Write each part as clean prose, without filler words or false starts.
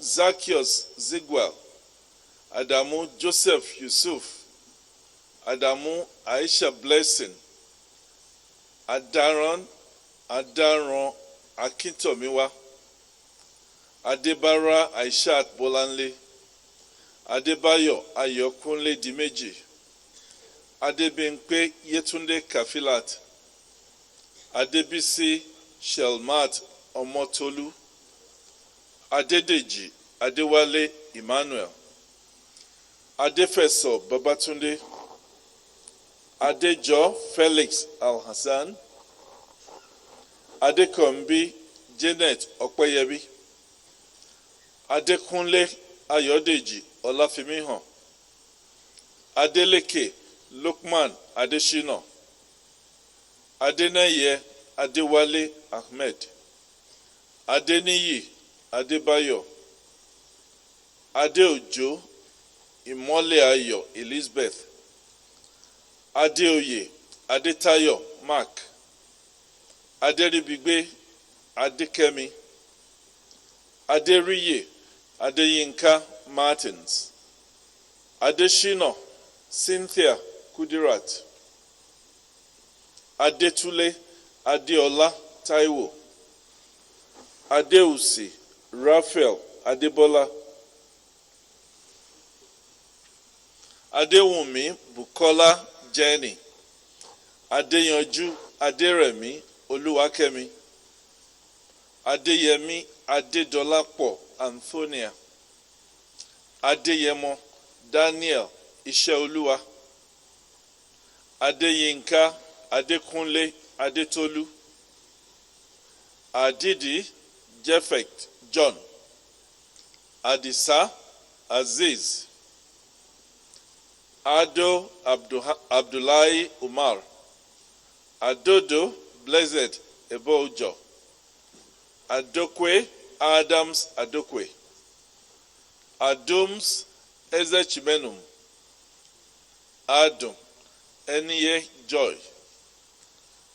Zacchaeus Zigwell, Adamu Joseph Yusuf, Adamu Aisha Blessing, Adaron Akintomiwa, Adebara Aishat Bolanle, Adebayo Ayokunle Dimeji, Adebimpe Yetunde Kafilat, Adebisi Shelmat Omotolu, Adedeji Adewale Emmanuel, Adefeso Babatunde, Adejo Felix Al-Hassan, Adekombi Janet Okpeyebi, Adekunle Ayodeji Olafimihan, Adeleke Lukman Adeshino, Adeneye Adewale Ahmed, Adeniyi Adebayo, Adeojo Imole Ayo Elizabeth, Adeoye Adetayo Mark, Aderibigbe Adekemi, Aderiye Adeyinka Martins, Adeshino Cynthia Kudirat, Adetule Adeola Taiwo, Adeusi Raphael Adebola, Adewumi Bukola Jenny, Adeyanju Aderemi Oluwakemi, Adeyemi Adedolapo Antonia, Adeyemo Daniel Isheoluwa, Adeyinka Adekunle Adetolu, Adidi Jeffect John, Adisa Aziz, Ado Abdullahi Umar, Adodo Blessed Ebojo, Adokwe Adams Adokwe, Adums Ezechimenum, Adum Eniye Joy,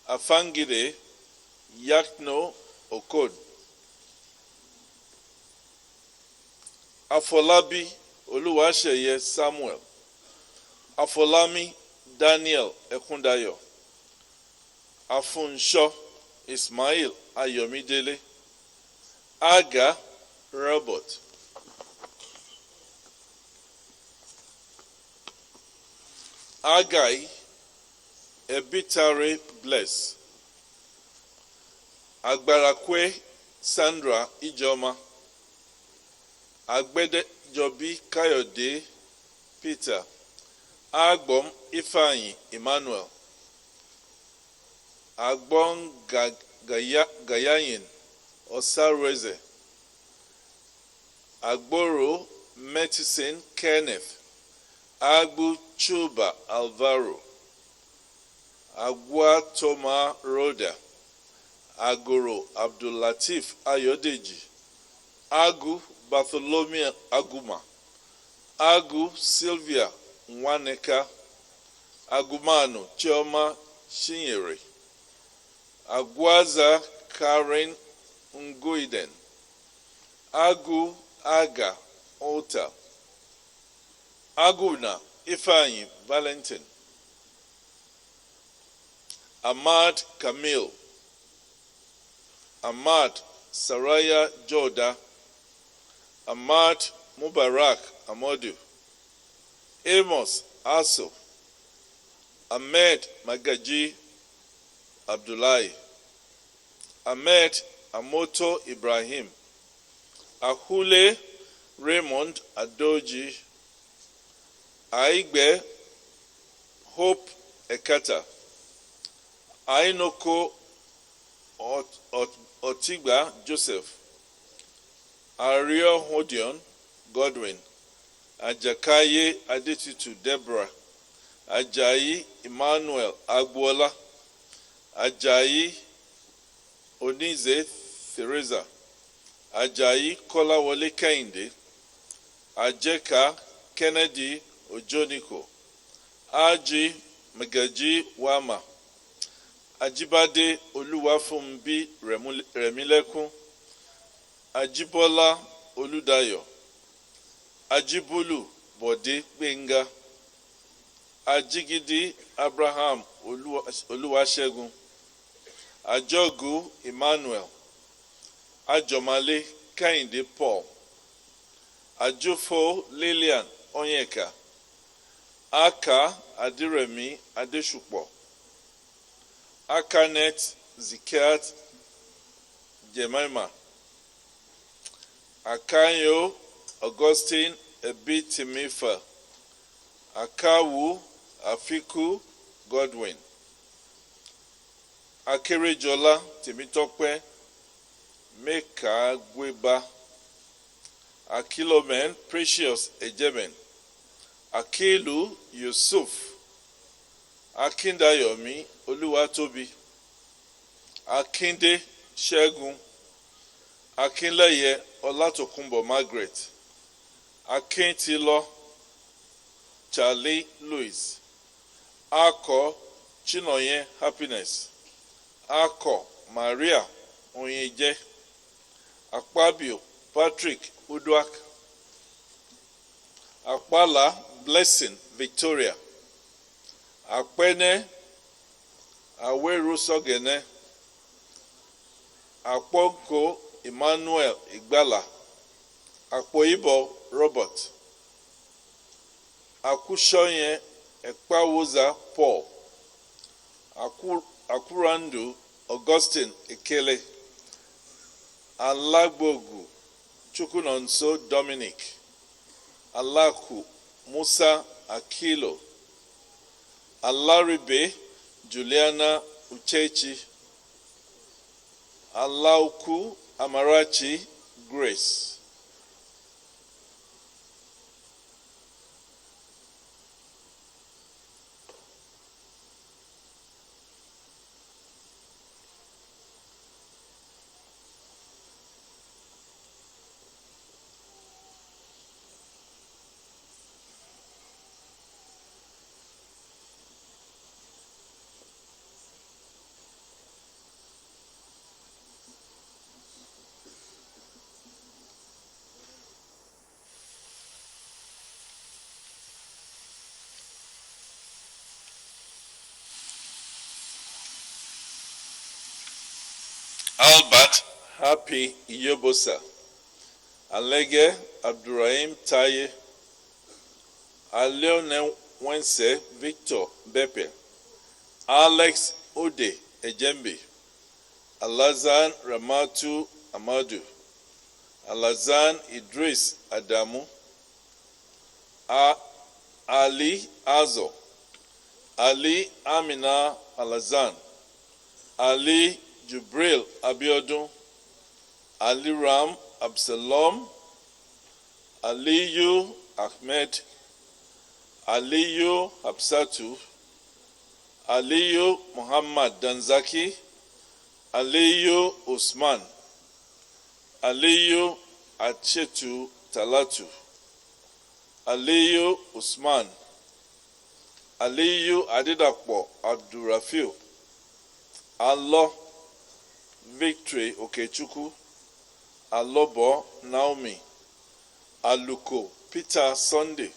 Afangide Yakno Okon, Afolabi Oluwaseye Samuel, Afolami Daniel Ekundayo, Afunsho Ismail Ayomidele, Aga Robert, Agai Ebitare Bless, Agbarakwe Sandra Ijoma, Agbede Jobi Kayode Peter, Agbom Ifeanyi Emmanuel, Agbon Gayayin Osareze, Agboro Medicine Kenneth, Agbu Chuba Alvaro, Agwa Toma Roda, Agoro Abdulatif Ayodeji, Agu Bartholomew Aguma, Agu Sylvia Nwaneka, Agumano Chioma Shinyere, Agwaza Karen Nguiden, Agu Aga Ota, Aguna Ifeanyi Valentin, Ahmad Camille, Ahmad Saraya Joda, Ahmad Mubarak Amodu, Amos Aso, Ahmed Magaji Abdullahi, Ahmed Amoto Ibrahim, Ahule Raymond Adoji, Aigbe Hope Ekata, Ainoko Otigba Joseph, Ario Hodion Godwin, Ajakaye Adetitu Deborah, Ajayi Emmanuel Agbola, Ajayi Onize Theresa, Ajayi Kolawole Kehinde, Ajeka Kennedy Ojoniko, Aji Magaji Wama, Ajibade Oluwafunbi Remilekun, Ajibola Olúdáyọ̀, Ajibolu Bọ̀dé Gbénga, Ajigidi Abraham Olúwaṣẹ́gun, Àjọgù Emmanuel, Ajọ̀málé Kẹ́hìndé Paul, Àjòfò Lillian Onyeka, Aka Adírẹ̀mí Adéṣùpọ̀, Akanet Zikiat Jemima, Akanyo Augustine Ebitimifa, Akawu Afiku Godwin, Akéréjọlá Tèmítọ́pẹ́ Mekagweba, Akilomen Precious Ejemen, Akilu Yusuf, Akindayomi Olúwatóbi, Akinde Ṣẹ́gun, Akínlẹ́yẹ Ọlátòkúnbọ̀ Margaret, Akíntìlọ Charlie Louis, Akọ Chinonye Happiness, Akọ Maria Onyeje, Akpabio Patrick Uduak, Akpala Blessing Victoria, Akpene Awerusogene, Akpọnko Emmanuel Igbala, Akpoibo Robert, Akushoye Ekpawoza Paul, Akurandu Augustine Ekele, Alagbogu Chukwunonso Dominic, Alaku Musa Akilo, Alaribe Juliana Uchechi, Alauku Amarachi Grace. Albert Happy Iyobosa, Alege Abdurrahim Taye, Aleone Wense Victor Bepe, Alex Ode Ejembe, Alazan Ramatu Amadu, Alazan Idris Adamu, Ali Azo, Ali Amina Alazan, Ali Jubril Abiodun, Ali Ram Absalom, Aliyu Ahmed, Aliyu Hapsatu, Aliyu Muhammad Danzaki, Aliyu Usman, Aliyu Achetu Talatu, Aliyu Usman, Aliyu Adidakpo Abdurrafiu, Allah Victory Okechukwu, Alobo Naomi, Aluko Peter Sunday,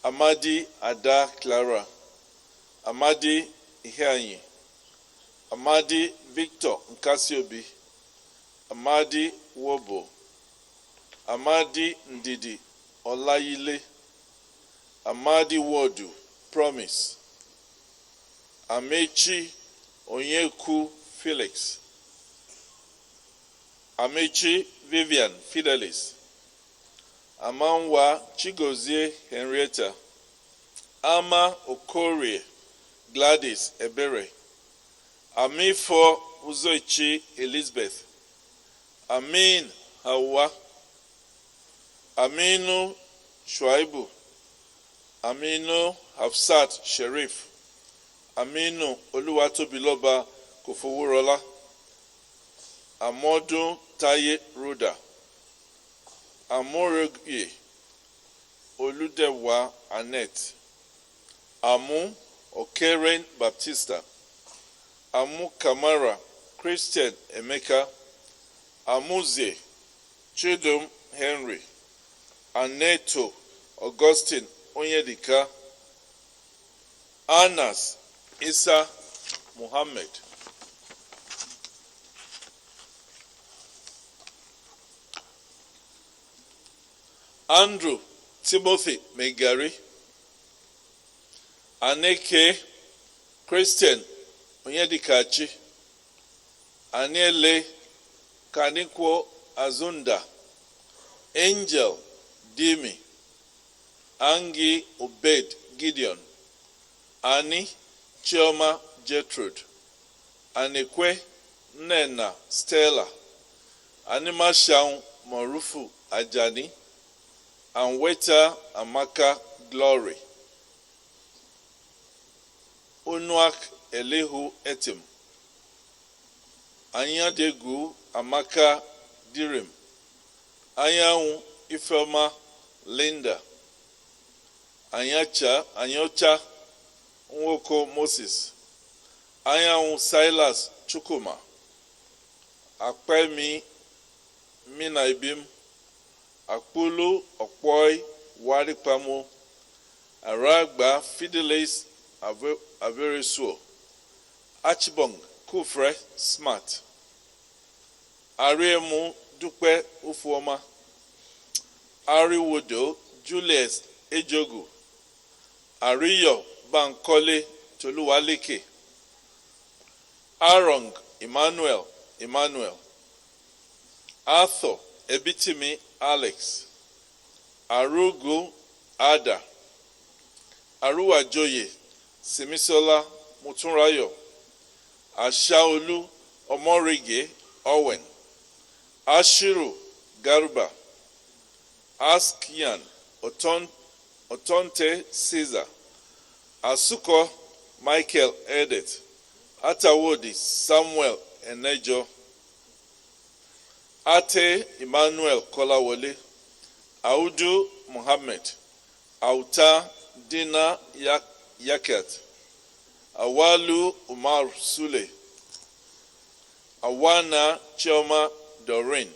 Amadi Ada Clara, Amadi Iheanyi, Amadi Victor Nkasiobi, Amadi Wobo, Amadi Ndidi Olayile, Amadi Wodu Promise, Amechi Onyeku Felix, Amechi Vivian Fidelis, Amanwa Chigozie Henrietta, Ama Okorie Gladys Ebere, Amifo Uzoichi Elizabeth, Amin Hawa, Aminu Shuaibu, Aminu Hafsat Sherif, Aminu Oluwatobiloba Kofoworola, Amodun Taye Ruda, Amorogie Oludewa Annette, Amu Okeren Baptista, Amu Kamara Christian Emeka, Amuze Chidum Henry, Aneto Augustine Onyedika, Anas Isa Muhammad, Andrew Timothy Megari, Aneke Christian Onyedikachi, Aniele Kanikwo Azunda, Angel Dimi, Angi Obed Gideon, Annie Chioma Gertrude, Anekwe Nena Stella, Anima Shaun Morufu Ajani, and Weta Amaka Glory, Unuak Elihu Etim, Anyadegu Amaka Dirim, Anyanwu Ifeoma Linda, Anyocha Nwoko Moses, Anyanwu Silas Chukuma, Akpemi Mina Ibim, Akpulu Okpoi Waripamo, Aragba Fidelis Averesuo, Achibong Kufre Smart, Ariemu Dupe Ufuoma, Ariwodo Julius Ejogu, Ariyo Bankole Toluwaleke, Arong Emmanuel, Arthur Ebitimi Alex, Arugu Ada, Aruwajoye Simisola Mutunrayo, Ashaolu Omorige Owen, Ashiru Garuba, Askian Otonte Caesar, Asuko Michael Edet, Atawodi Samuel Enejo, Ate Emmanuel Kolawole, Audu Muhammad, Auta Dina Yaket, Awalu Umar Sule, Awana Chioma Doreen,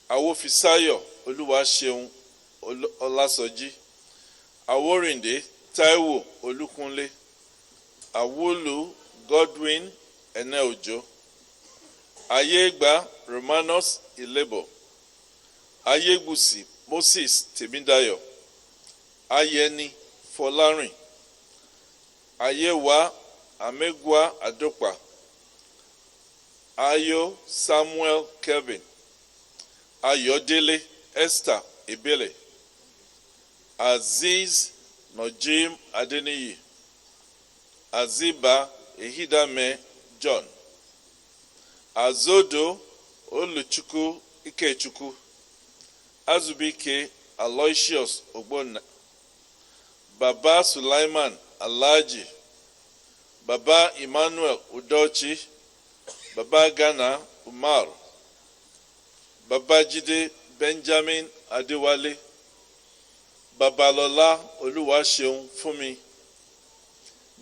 Awofisayo Oluwaseun Olasoji, Aworinde Taiwo Olukunle, Awolu Godwin Eneojo, Ayegba Romanos Ilebo, Ayegbusi Moses Temidayo, Ayeni Folarin, Ayewa Amegwa Adokpa, Ayo Samuel Kevin, Ayodele Esther Ebele, Aziz Nojim Adeniyi, Aziba Ehidame John, Azodo Oluchukwu Ikechukwu, Azubike Aloysius Ogbonna, Baba Sulaiman Alaji, Baba Emmanuel Udochi, Baba Ghana Umar, Baba Jide Benjamin Adewale, Babalola Oluwaseun Fumi,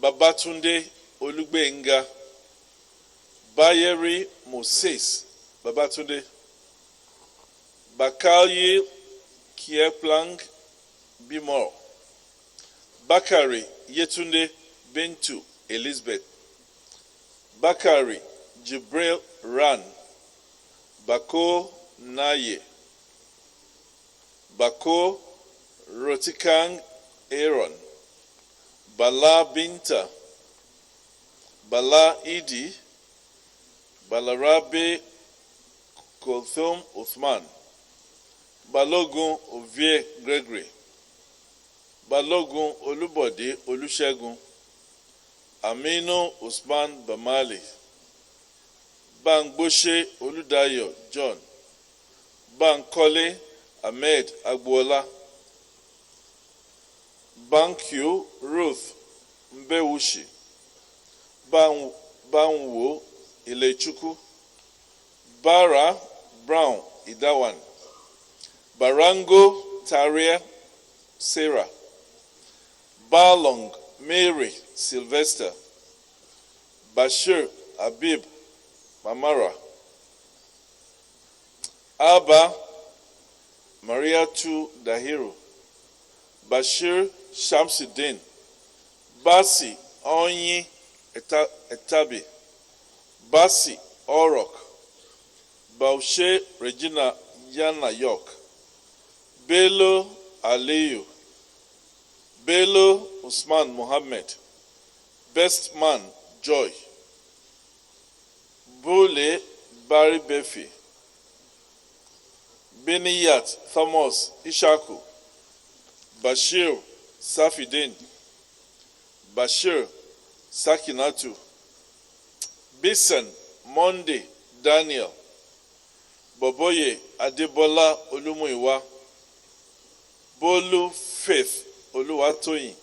Babatunde Olugbenga, Bayeri Moses Babatunde, Bakayi Kieplang Bimor, Bakari Yetunde Bentu Elizabeth, Bakari Jibril Ran, Bako Naye, Bako Rotikang Aaron, Bala Binta, Bala Idi, Balarabe Kolthum Uthman, Balogun Ovie Gregory, Balogun Olubode Olusegun, Aminu Usman Bamali, Bangboshe Oludayo John, Bankole Ahmed Agbola, Bankyu Ruth Mbewushi, Banwo Ilechukwu, Bara Brown Idawan, Barango Taria Sarah, Balong Mary Sylvester, Bashir Abib Mamara, Abba Mariatu Dahiru, Bashir Shamsuddin, Basi Onyi Etabi, Basi Orok, Baushe Regina Yana York, Bello Aliyu, Bello Usman Muhammad, Best Man Joy, Bule Barry Befi, Beniyat Thomas Ishaku, Bashir Safidin, Bashir Sakinatu, Bisan Monday Daniel, Boboye Adebola Olumuyiwa, Bolu Faith Oluwatoyin,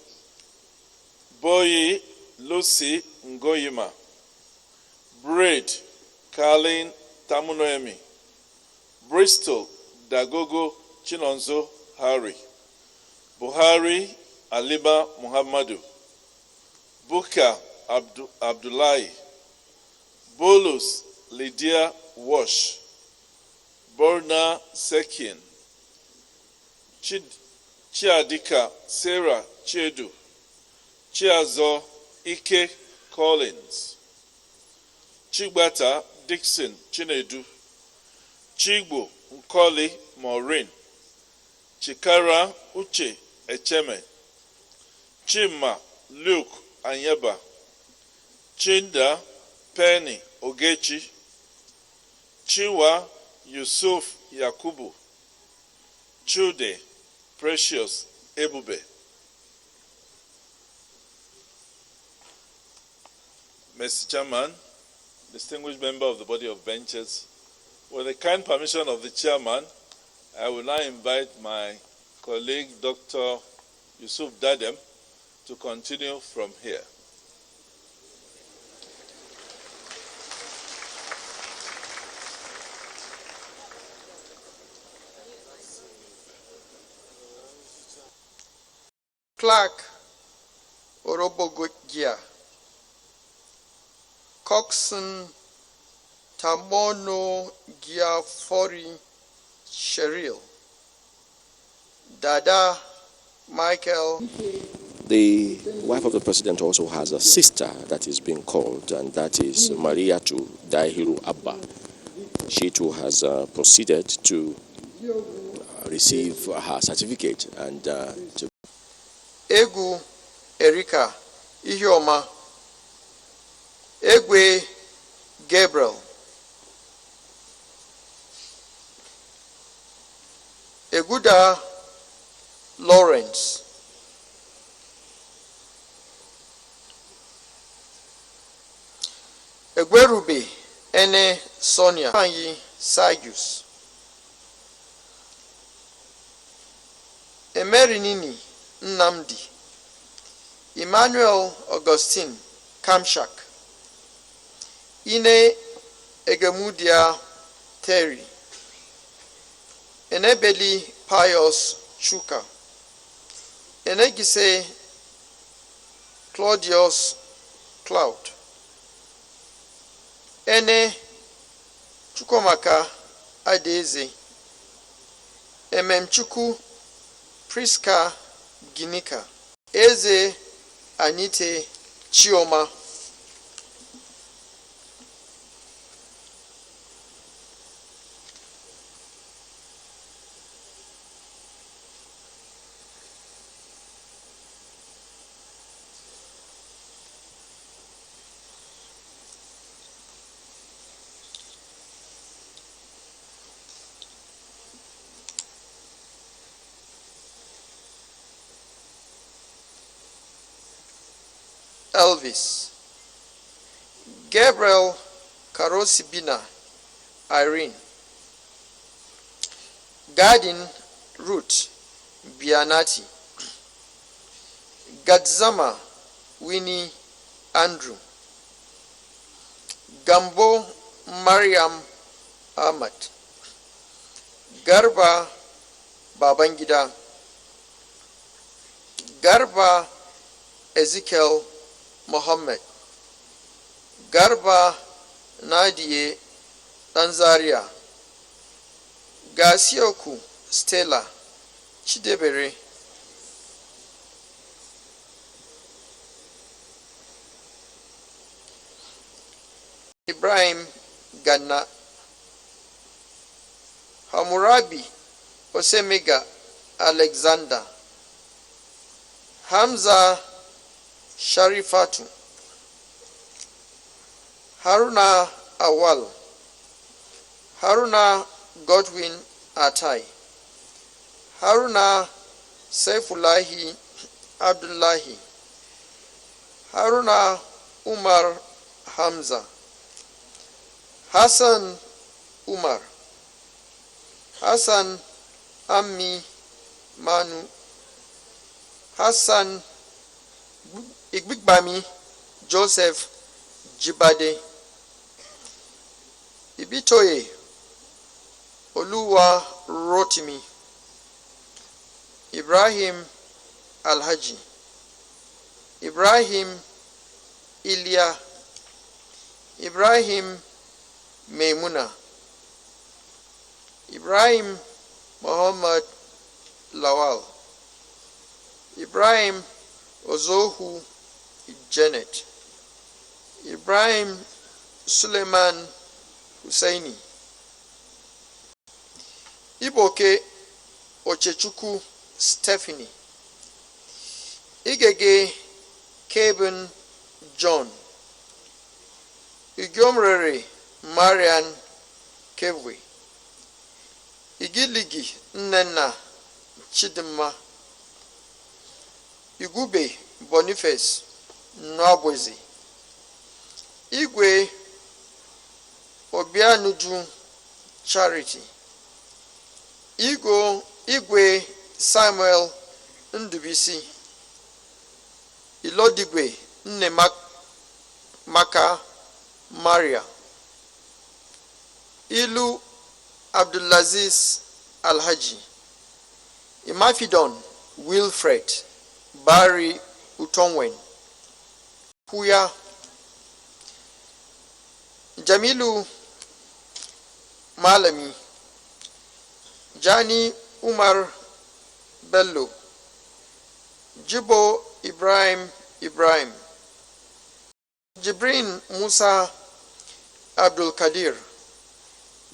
Boye Lucy Ngoyima, Braid Carlin Tamunoemi, Bristol Dagogo Chinonzo Harry, Buhari Aliba Muhammadu, Buka Abdullahi, Bolus Lydia Wash, Borna Sekin, Chiadika Sarah Chedu, Chiazo Ike Collins, Chigbata Dixon Chinedu, Chigbo Nkoli Maureen, Chikara Uche Echeme, Chima Luke Anyeba, Chinda Penny Ogechi, Chiwa Yusuf Yakubu, Chude Precious Ebube. Mr. Chairman, distinguished member of the body of benchers, with the kind permission of the chairman, I will now invite my colleague, Dr. Yusuf Dadem, to continue from here. Clark Orobogogia, Coxon Tamono Giafori Cheryl, Dada Michael. The wife of the president also has a sister that is being called, and that is Mariatu Dahiru Abba. She too has proceeded to receive her certificate and to Egu Erika Ihioma, Egwe Gabriel, Eguda Lawrence, Egwerube Ene Sonia Fanyi Sayus, Emerinini Nnamdi, Emmanuel Augustine Kamshak, Ine Egemudia Terry, Enebeli Pius Chuka, Enegise Claudius Cloud, Ene Chukwamaka Adeze, Ememchuku Priska Ginika, Eze Anite Chioma, Elvis, Gabriel Karosibina, Irene, Garden Ruth Bianati, Gadzama Winnie Andrew, Gambo Mariam Ahmad, Garba Babangida, Garba Ezekiel Mohammed, Garba Nadie Tanzaria, Gasioku Stella Chidebere, Ibrahim Gana, Hammurabi Osemega Alexander, Hamza Sharifatu, Haruna Awal, Haruna Godwin Atai, Haruna Saifullahi Abdullahi, Haruna Umar Hamza, Hassan Umar, Hassan Ammi Manu, Hassan Igbigbami Joseph Jibade, Ibitoye Oluwa Rotimi, Ibrahim Alhaji, Ibrahim Ilya, Ibrahim Maimuna, Ibrahim Muhammad Lawal, Ibrahim Ozohu Janet, Ibrahim Suleiman Hussaini, Iboke Ochechukwu Stephanie, Igege Kevin John, Igomrere Marian Kevwe, Igiligi Nnenna Chidimma, Igube Boniface Nwabwezi, Igwe Obianuju Charity, Igwe Samuel Ndubisi, Ilodigwe Maka Maria, Ilu Abdulaziz Alhaji, Imafidon Wilfred Barry Utonwen, Puya, Jamilu Malami, Jani Umar Bello, Jibo Ibrahim, Jibrin Musa Abdul Kadir,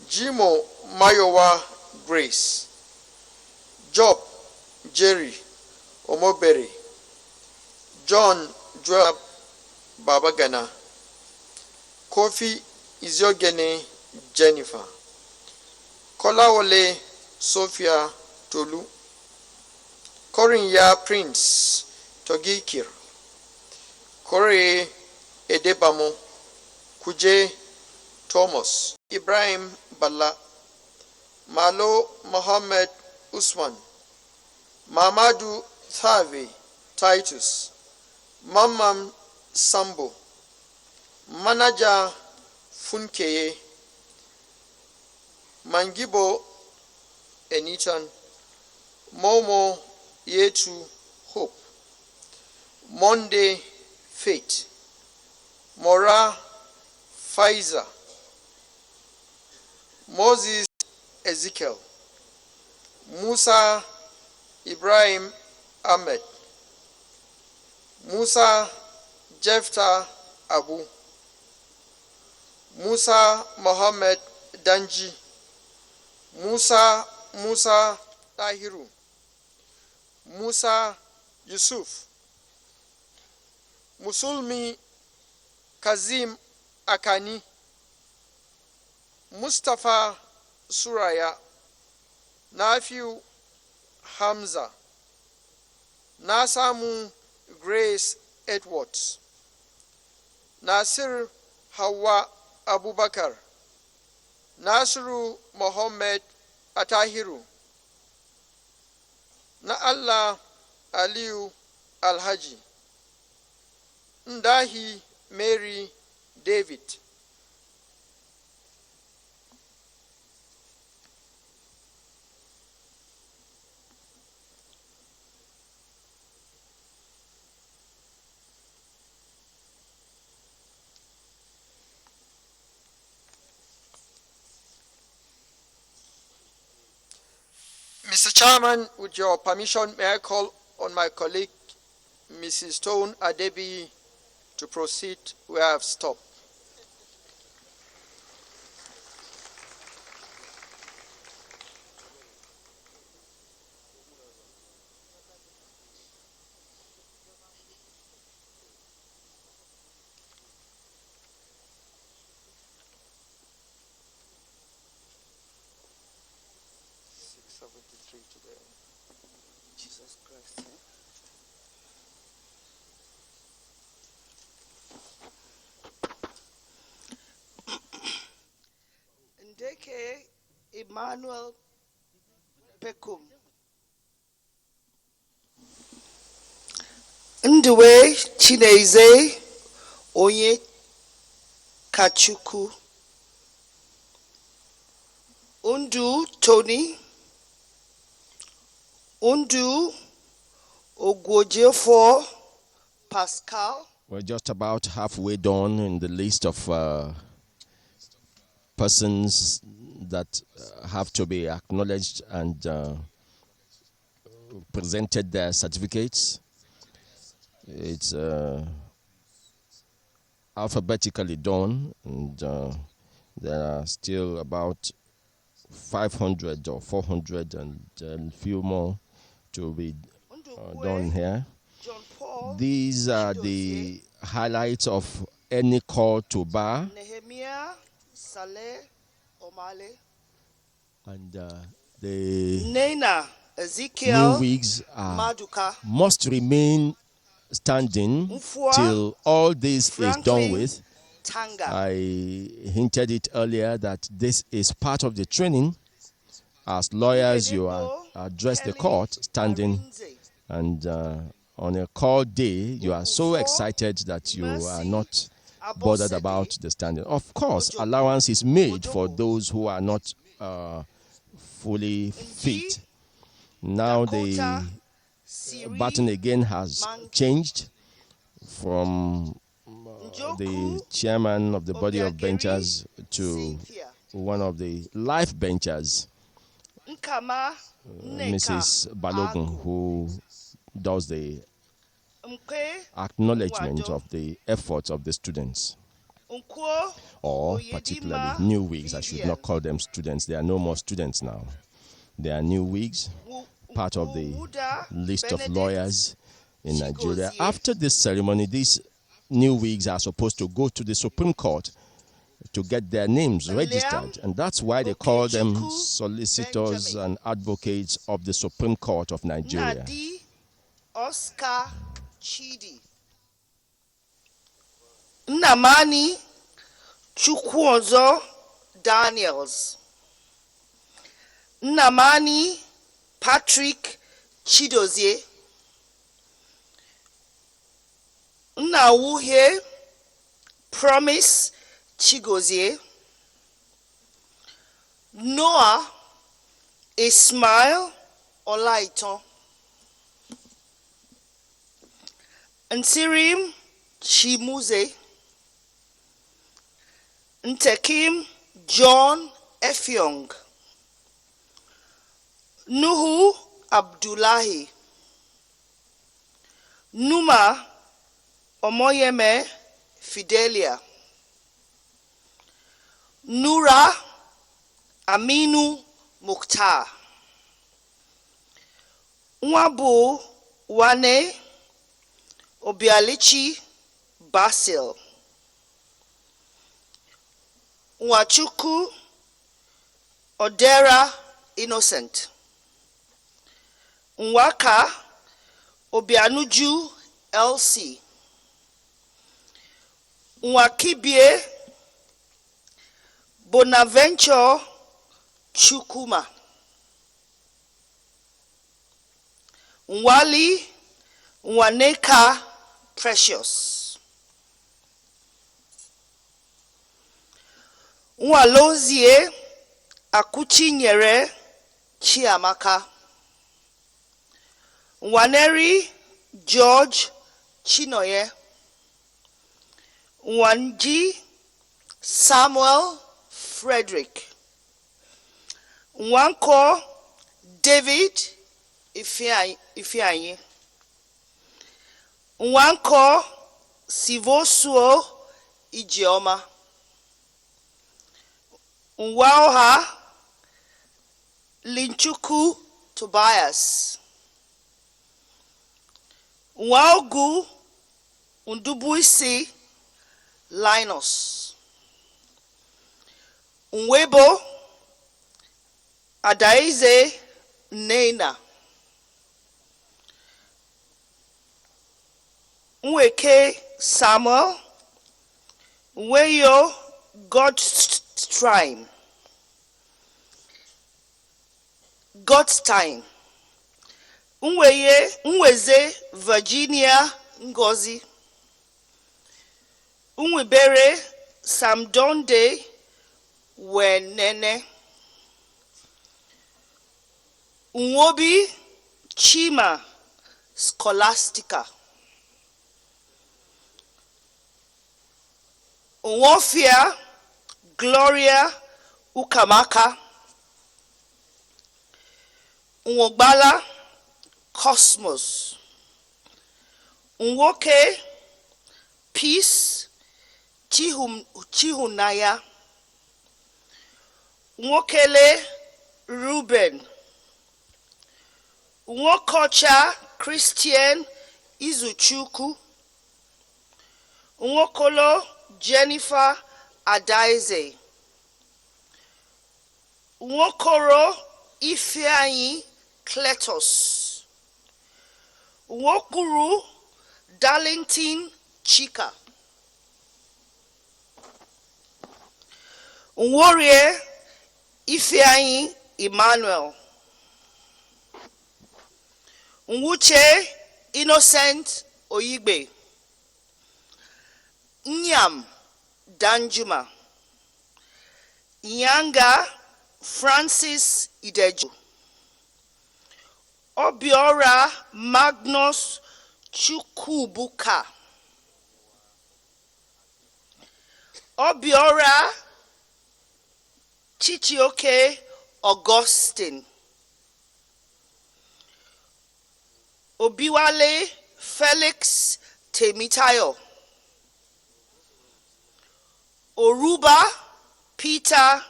Jimo Mayowa Grace, Job Jerry Omobere, John Joab Babagana, Kofi Iziogene Jennifer, Kolawole Sophia Tolu, Korinya Prince Togikir, Kore Edebamo, Kuje Thomas, Ibrahim Bala, Malo Mohammed Usman, Mamadu Thavi Titus, Mamam Sambo, Manaja Funkeye, Mangibo Enitan, Momo Yetu Hope, Monday Faith, Mora Pfizer, Moses Ezekiel, Musa Ibrahim Ahmed, Musa Jephthah Abu, Musa Mohammed Danji, Musa Tahiru, Musa Yusuf, Musulmi Kazim Akani, Mustafa Suraya, Nafiu Hamza, Nasamu Grace Edwards, Nasir Hawa Abubakar, Nasiru Mohammed Atahiru, na Allah Aliyu Alhaji, Ndahi Mary David, Mr. Chairman, with your permission, may I call on my colleague, Mrs. Stone Adebi, to proceed where I have stopped. Jesus Christ. Ndeke Emmanuel Pekum. Ndwe Chineze Onye Kachuku. Undu Tony. Undu Ogwojefo Pascal. We're just about halfway done in the list of persons that have to be acknowledged and presented their certificates. It's alphabetically done, and there are still about 500 or 400 and a few more to be done here. These are the highlights of any call to bar. Nehemiah Saleh Omale. And the Nena Ezekiel new wigs Maduka. must remain standing till all this is done with. Tanga. I hinted it earlier that this is part of the training. As lawyers, you are address the court standing, and on a call day, you are so excited that you are not bothered about the standing. Of course, allowance is made for those who are not fully fit. Now the button again has changed from the chairman of the body of benchers to one of the life benchers, Mrs. Balogun, who does the acknowledgement of the efforts of the students, or particularly new wigs. I should not call them students. They are no more students now. They are new wigs, part of the list of lawyers in Nigeria. After this ceremony, these new wigs are supposed to go to the Supreme Court to get their names registered, and that's why they call them solicitors and advocates of the Supreme Court of Nigeria. Nadi Oscar Chidi. Nnamani Chukwuozo Daniels. Nnamani Patrick Chidozie. Nnawuhe Promise Chigozie. Noah Ismail Olaiton. Nsirim Chimuze. Ntekim John Effiong. Nuhu Abdullahi. Numa Omoyeme Fidelia. Nura Aminu Mukhtar. Nwabu Wane Obialichi Basil. Nwachukwu Odera Innocent. Nwaka Obianuju LC. Nwakibie Bonaventure Chukuma. Nwali Nwaneka Precious. Nwalozie Akuchinyere Chiamaka. Nwaneri George Chinoye. Nwanji Samuel Frederick. Nwanko David Ifeanyi. Nwanko Sivosuo Ijeoma. Nwaoha Linchuku Tobias. Nwaogu Ndubuisi Linus. Nwebo Adaize Nena. Nweke Samuel. Nweyo Godstime. Nweze Virginia Ngozi. Nwebere Samdonde Wenene. Nwobi Chima Scholastica. Nwofia Gloria Ukamaka. Nwogbala Cosmos. Nwoke Peace Chihunaya. Nwokele Ruben. Nwokocha Christian Izuchukwu. Nwokolo Jennifer Adaize. Nwokoro Ifeanyi Cletus. Nwokuru Darlington Chika. Nworie Ifeanyi Emmanuel. Nwuche Innocent Oyigbe. Nyam Danjuma. Nyanga Francis Ideju. Obiora Magnus Chukwubuka. Obiora Chichioke Augustine. Obiwale Felix Temitayo. Oruba Peter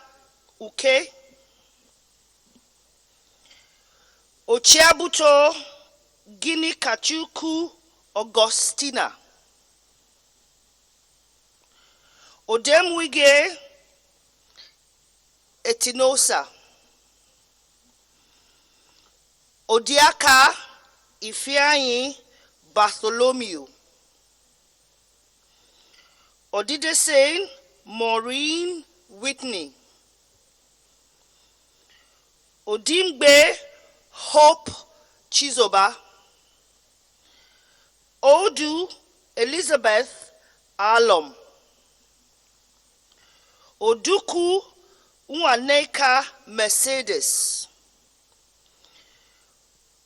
Uke. Ochiabuto Gini Kachuku Augustina. Odemwige Etinosa. Odiaka Ifeanyi Bartholomew. Odidesen Maureen Whitney. Odimgbe Hope Chizoba. Odu Elizabeth Alom. Oduku Nwaneka Mercedes.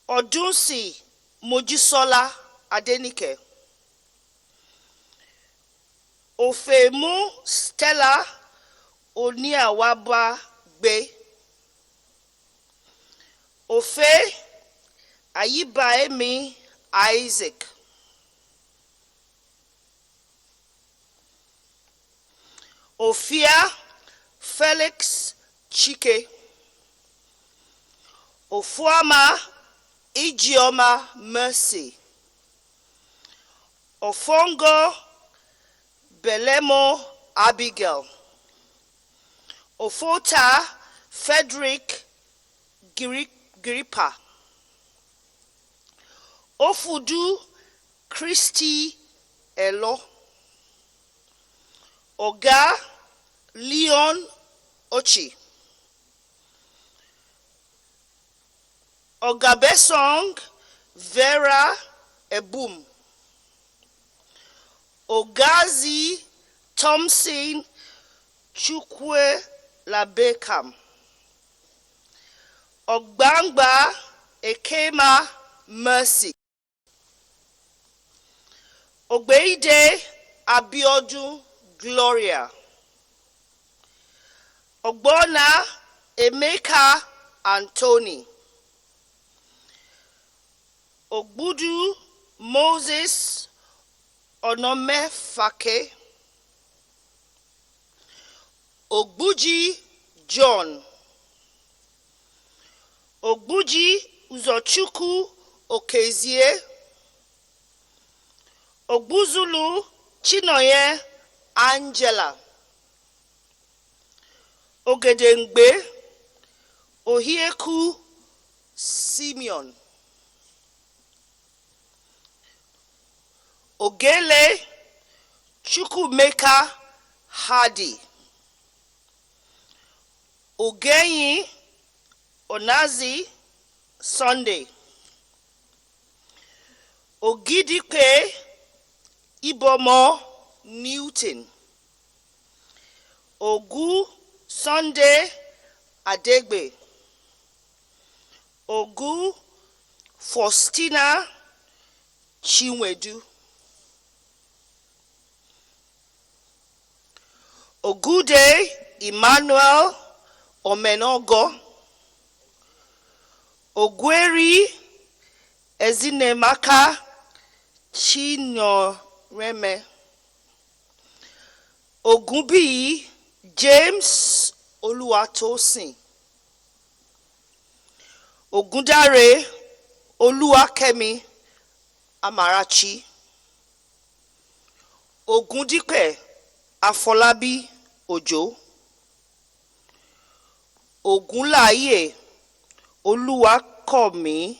Odunsi Mojisola Adenike. Ofemu Stella Oniawaba Gbe. Ofe Ayibaemi Isaac. Ofia Felix Chike. Ofuama Ijeoma Mercy. Ofongo Belemo Abigail. Ofota Frederick Giripa. Ofudu Christy Elo. Oga Leon Ochi. Ogabesong Vera Ebum. Ogazi Thompson Chukwe Labekam. Ogbangba Ekema Mercy. Ogbeide Abiodun Gloria. Ogbona Emeka Anthony. Ogbudu Moses Onomefake, Ogbuji John, Ogbuji Uzochukwu Okezie, Ogbuzulu Chinoye Angela, Ogedengbe Ohieku Simeon, Ogele Chukwumeka Hadi, Ogenyi Onazi Sunday, Ogidikpe Ibomo Newton, Ogu Sunday Adegbe, Ogu Faustina Chinwedu, Ogude Emmanuel Omenogo, Ogweri Ezinemaka Chinoreme, Ogunbi James Oluwatosin, Ogundare Oluwakemi Amarachi, Ogundipe Afolabi Ojo, Ogunlaye Oluwakomi,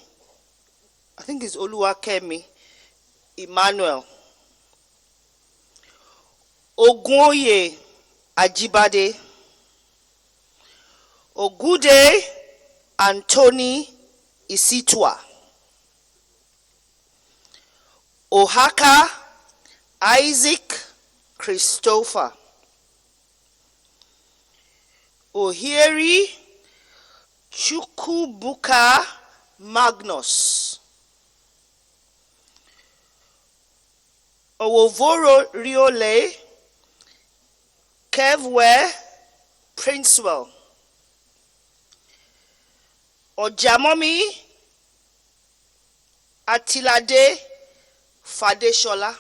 I think it's Oluwakemi Emmanuel, Ogunoye Ajibade, Ogude Anthony Isitwa, Ohaka Isaac Christopher, Ohieri Chukwubuka Magnus, Owovoro Riole Kevwe Princewell, Ojamomi Atilade Fadeshola,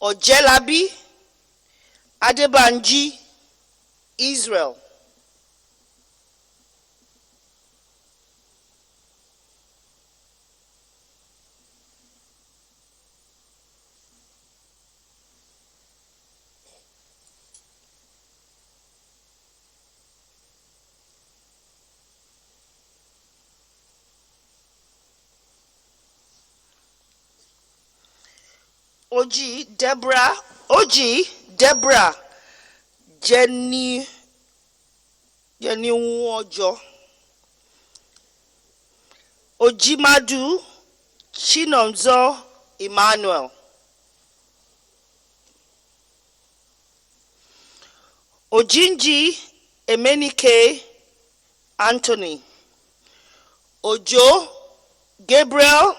Ojelabi Adebanji Israel, Oji Deborah Jenny Nwojo, Ojimadu Chinonzo Emmanuel, Ojinji Emenike Anthony, Ojo Gabriel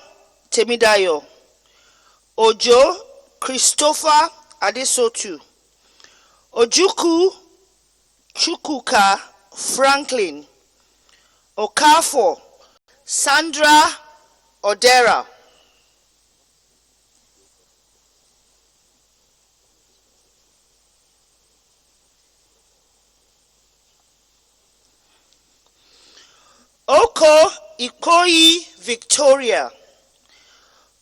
Temidayo, Ojo Christopher Adesotu, Ojuku Chukwuka Franklin, Okafo Sandra Odera, Oko Ikoyi Victoria,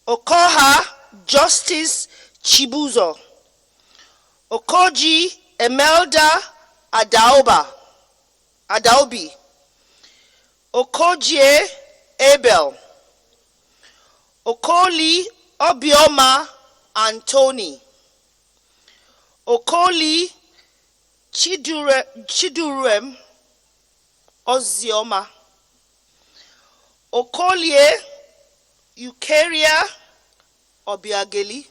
Okoha Justice Chibuzo, Okoji Emelda Adaobi, Okojie Abel, Okoli Obioma Anthony, Okoli Chidurem Ozioma, Okolie Eukaria Obiageli,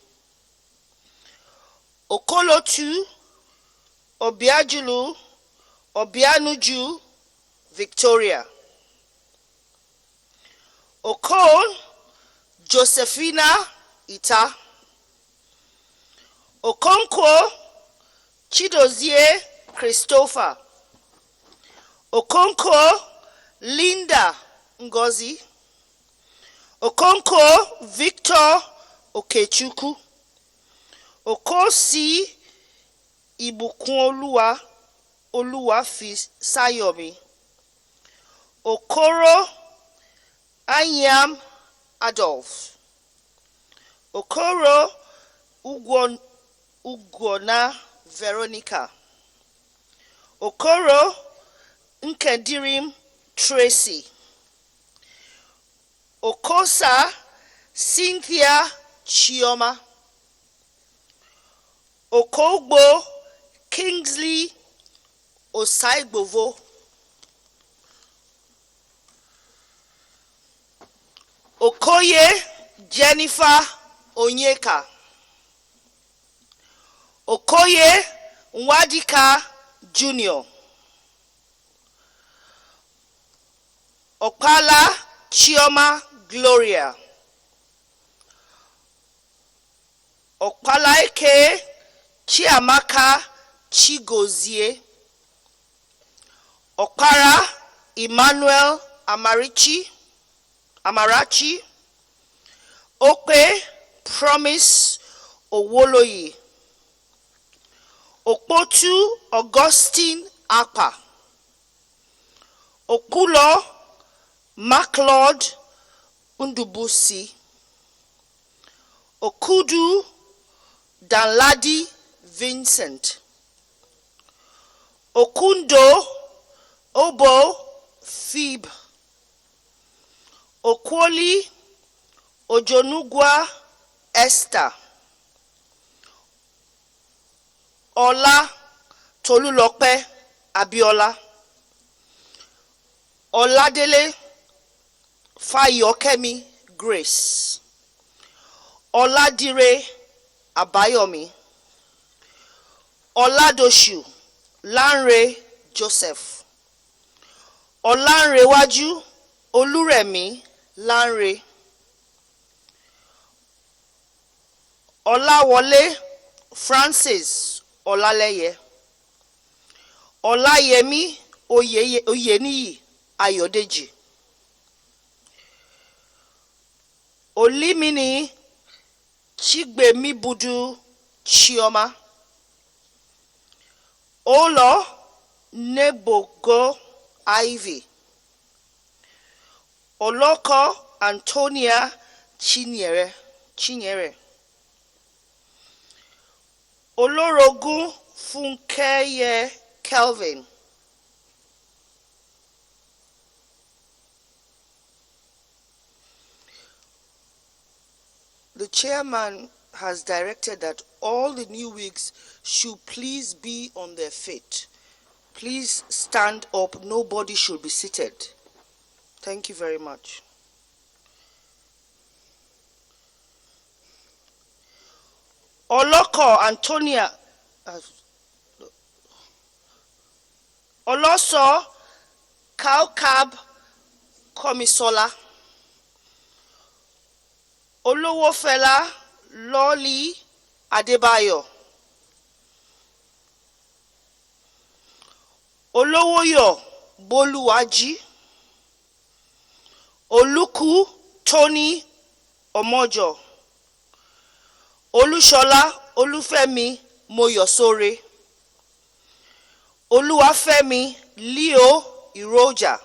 Okolotu Obiajulu Obianuju Victoria, Okol Josephina Ita, Okonkwo Chidozie Christopher, Okonkwo Linda Ngozi, Okonkwo Victor Okechukwu, Okosi Ibukun Oluwafisayomi, Okoro Anyam Adolf, Okoro Ugwona Veronica, Okoro Nkedirim Tracy, Okosa Cynthia Chioma, Okogbo Kingsley Osaigbovo, Okoye Jennifer Onyeka, Okoye Nwadika Jr., Okpala Chioma Gloria, Okpalaike Chiamaka Chigozie, Okpara Emmanuel Amarachi, Okpe Promise Owoloyi, Okpotu Augustine Apa, Okulo MacLeod Undubusi, Okudu Danladi Vincent, Okundo Obo Phoebe, Okwoli Ojonugwa Esther, Ola Tolulope Abiola, Oladele Fayokemi Grace, Oladire Abayomi, Oladoshu Lanre Joseph, Olanrewaju Oluremi Lanre, Olawole Francis Olaleye, Olayemi Oyeniyi Ayodeji, Olimini Chigbemibudu Chioma, Olo Nebogo Ivy, Oloko Antonia Chinyere, Olorogun Funkeye Kelvin, the chairman has directed that all the new wigs should please be on their feet. Please stand up. Nobody should be seated. Thank you very much. Oloko Antonia Oloso Kaukab Komisola, Olowofela Loli Adebayo, Olowoyo Boluwaji, Oluku Tony Omojo, Olushola Olufemi Moyosore, Oluwafemi Leo Iroja,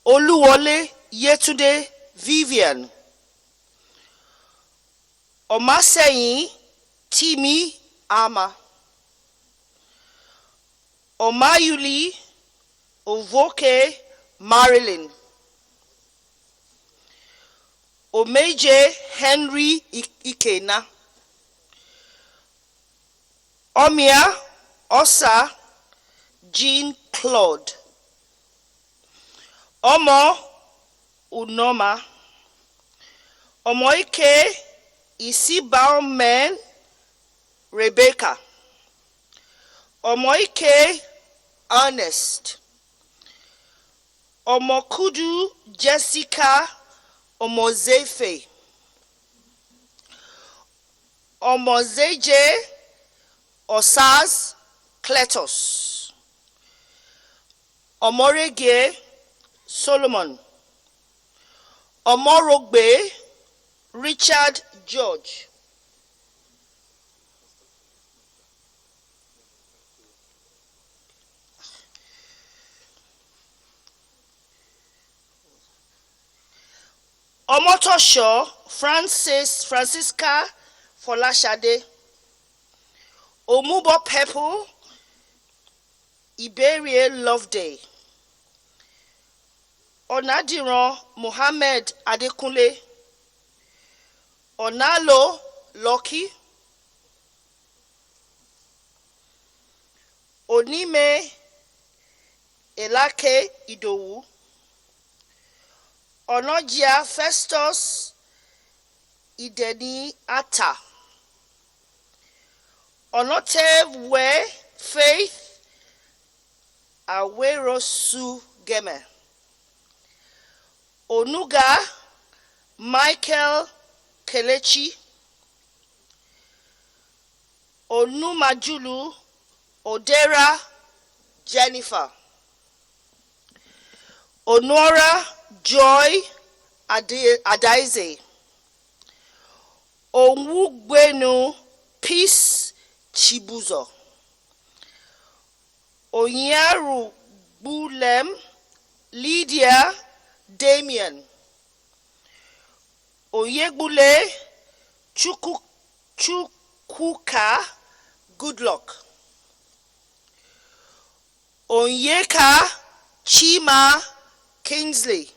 Oluwole Yetude Vivian, Omaseyin Timi Ama, Omayuli Ovoke Marilyn, Omeje Henry Ikena, Omia Osa Jean Claude, Omo Unoma, Omoike Isibaumen Rebecca, Omoike Ernest, Omokudu Jessica Omozefe, Omozeje Osaz Kletos, Omorege Solomon, Omorogbe Richard George. Omotosho Francisca Folashade. Omubo Pepple Iberie Loveday. Onadiran Mohammed Adekunle. Onalo Loki. Onime Elake Idowu. Onojia Festus Ideni Ata. Onotewe Faith Awerosu Geme. Onuga Michael Kelechi. Onumajulu Odera Jennifer. Onora Joy Adaize. Onwugbenu Peace Chibuzo. Onyaru Bulem Lydia Damien. Oyegbule Chukwuka Goodluck. Onyeka Chima Kingsley.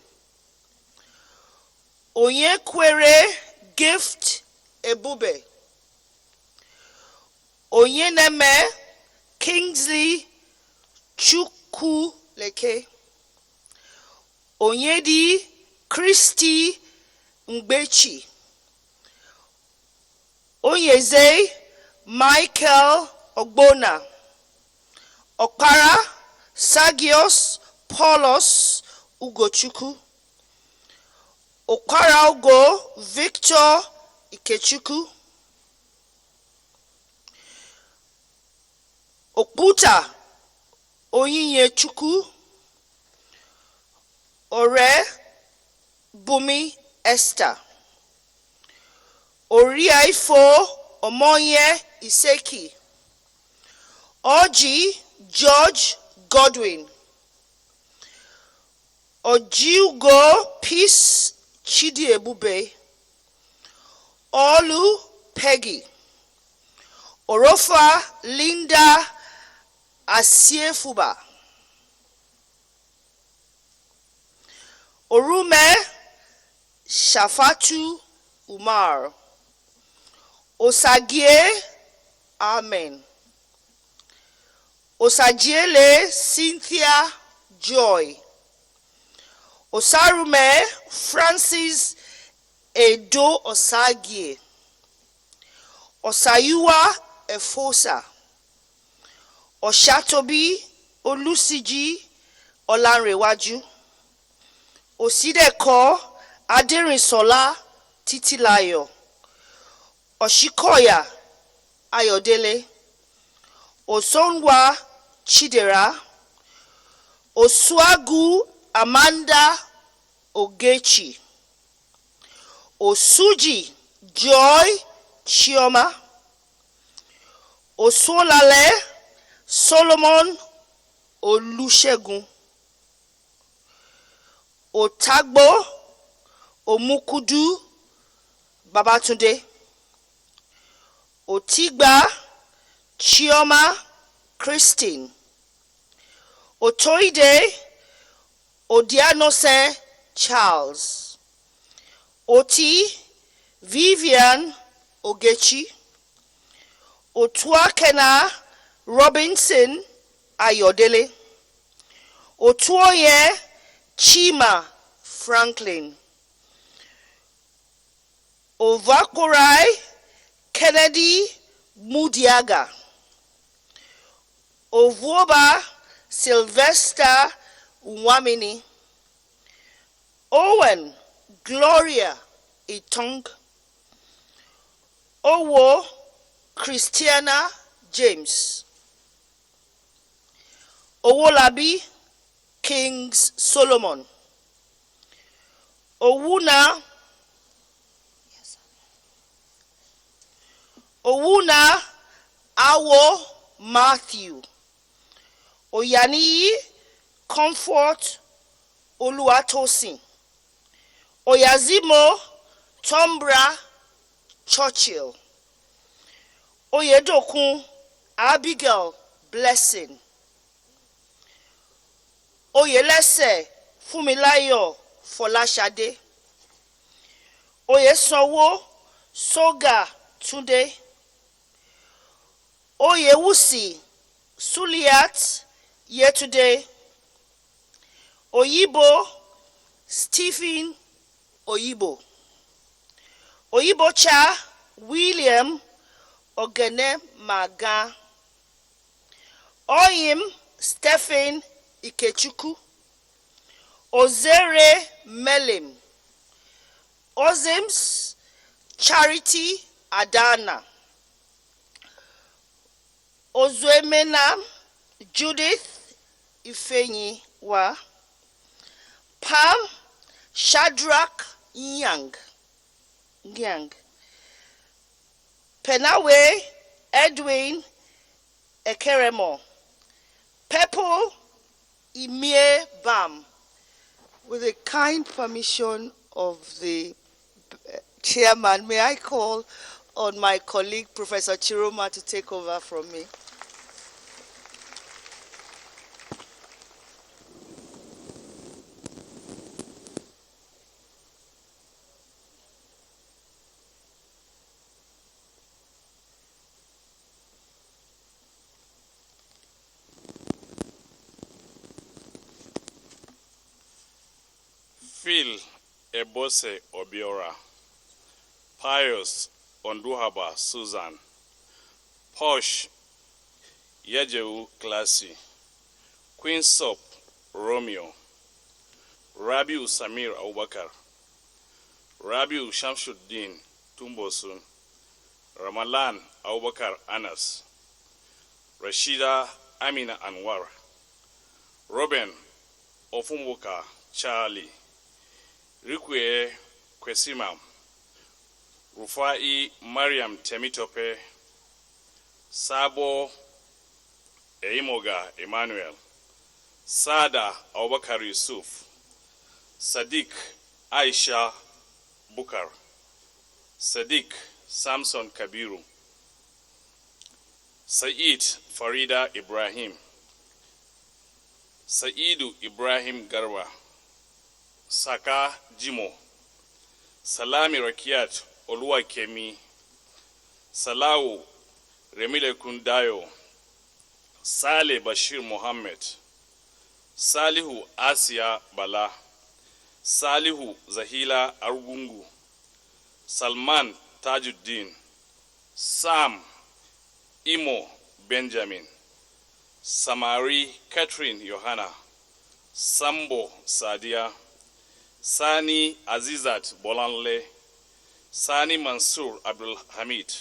Onyekwere Gift Ebube. Onyeneme Kingsley Chukwuleke. Onyedi Christy Mgbechi. Onyeze Michael Ogbona. Okpara Sagios Paulos Ugochukwu. Okpara Ugo Victor Ikechukwu. Okputa Onyinyechukwu. Ore Bumi Esther. Oriaifo Omonye Iseki. Oji George Godwin. Ojiugo Peace Chidi Ebube. Olu Peggy. Orofa Linda Asiefuba. Orume Shafatu Umar. Osagie Amen. Osajiele Cynthia Joy. Osarume Francis Edo Osagie. Osayuwa Efosa. Oshatobi Olusiji Olanrewaju. Osideko Aderinsola Titilayo. Oshikoya Ayodele. Osonwa Chidera. Oswagu Amanda Ogechi. Osuji Joy Chioma. Osolale Solomon Olusegun. Otagbo Omukudu Babatunde. Otigba Chioma Christine. Otoide Odianose Charles. Oti Vivian Ogechi. Otuakena Robinson Ayodele. Otuoye Chima Franklin. Ovakorai Kennedy Mudiaga. Ovuoba Sylvester Wamini. Owen Gloria Itong. Owo Christiana James. Owolabi Kings Solomon. Owuna Awo Matthew. Oyaniyi Comfort Oluwatosin. Oyazimo Tombra Churchill. Oyedokun Abigail Blessing. Oyelese Fumilayo Folashade. Oyesanwo Soga Tunde. Oyewusi Suliat Yetude. Oyibo Stephen Oyibo. Oyibocha William Ogene Maga. Oyim Stephen Ikechukwu. Ozere Melim. Ozims Charity Adana. Ozuemena Judith Ifenyi Wa. Pam Shadrach Nyang. Penawe Edwin Ekeremo. Pepple Imie Bam. With the kind permission of the chairman, may I call on my colleague, Professor Chiroma, to take over from me? Phil Ebose Obiora, Pius Onduhaba Susan, Posh Yajewu Classy, Queen Sop Romeo, Rabiu Samir Abubakar, Rabiu Shamsuddin Tumbosun, Ramalan Abubakar Anas, Rashida Amina Anwar, Robin Ofumbuka Charlie, Rikwe Kwesima, Rufai Mariam Temitope, Sabo Eimoga Emmanuel, Sada Abubakar Yusuf, Sadiq Aisha Bukar, Sadiq Samson Kabiru, Said Farida Ibrahim, Saidu Ibrahim Garba, Saka Jimo, Salami Rakiat Oluwa Kemi, Salawu Remile Kundayo, Saleh Bashir Mohammed, Salihu Asia Bala, Salihu Zahila Argungu, Salman Tajuddin, Sam Imo Benjamin, Samari Catherine Yohana, Sambo Sadia, Sani Azizat Bolanle, Sani Mansur Abdul Hamid,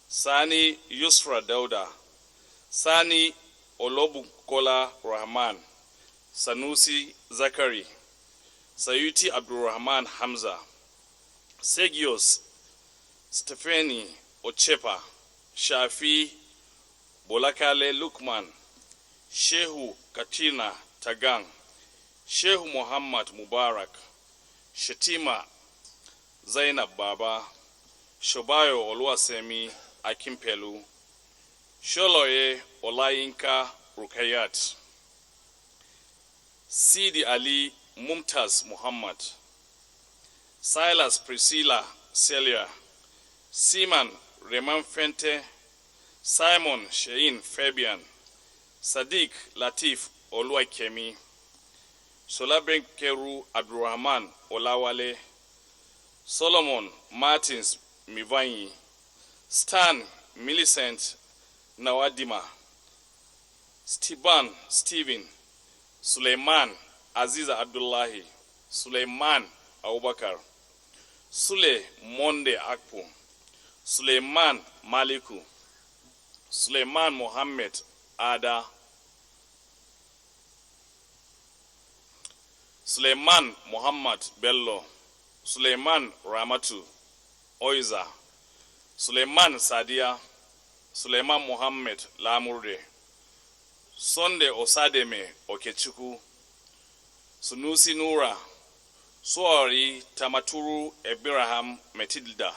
Sani Yusra Dauda, Sani Olobukola Rahman, Sanusi Zakari, Sayuti Abdul Rahman Hamza, Segios Stephanie Ochepa, Shafi Bolakale Lukman, Shehu Katina Tagang, Shehu Muhammad Mubarak, Shetima Zainab Baba, Shobayo Oluwasemi Akimpelu, Sholoye Olayinka Rukayat, Sidi Ali Mumtaz Muhammad, Silas Priscilla Celia, Siman Reman Fente, Simon Shein Fabian, Sadiq Latif Oluwakemi, Solaben Keru Abdurrahman Olawale, Solomon Martins Mivanyi, Stan Millicent Nawadima, Stephen, Suleiman Aziza Abdullahi, Suleiman Abubakar, Sule Monde Akpu, Suleiman Maliku, Suleiman Mohammed Ada, Suleiman Muhammad Bello, Suleiman Ramatu Oiza, Suleiman Sadia, Suleiman Mohammed Lamurde, Sunday Osademe Okechukwu, Sunusi Nura, Suari Tamaturu Abraham Metilda,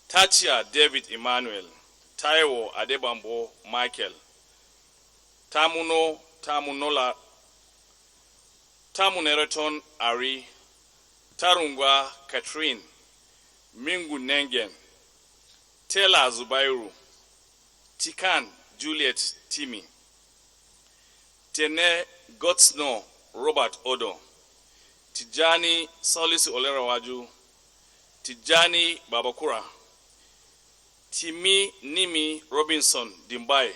Tachia David Emmanuel, Taiwo Adebambo Michael, Tamunereton Ari, Tarungwa Catherine, Mingu Nengen, Tela Zubairu, Tikan Juliet Timi, Tene Gotsno Robert Odo, Tijani Solis Olerawaju, Tijani Babakura, Timi Nimi Robinson Dimbai,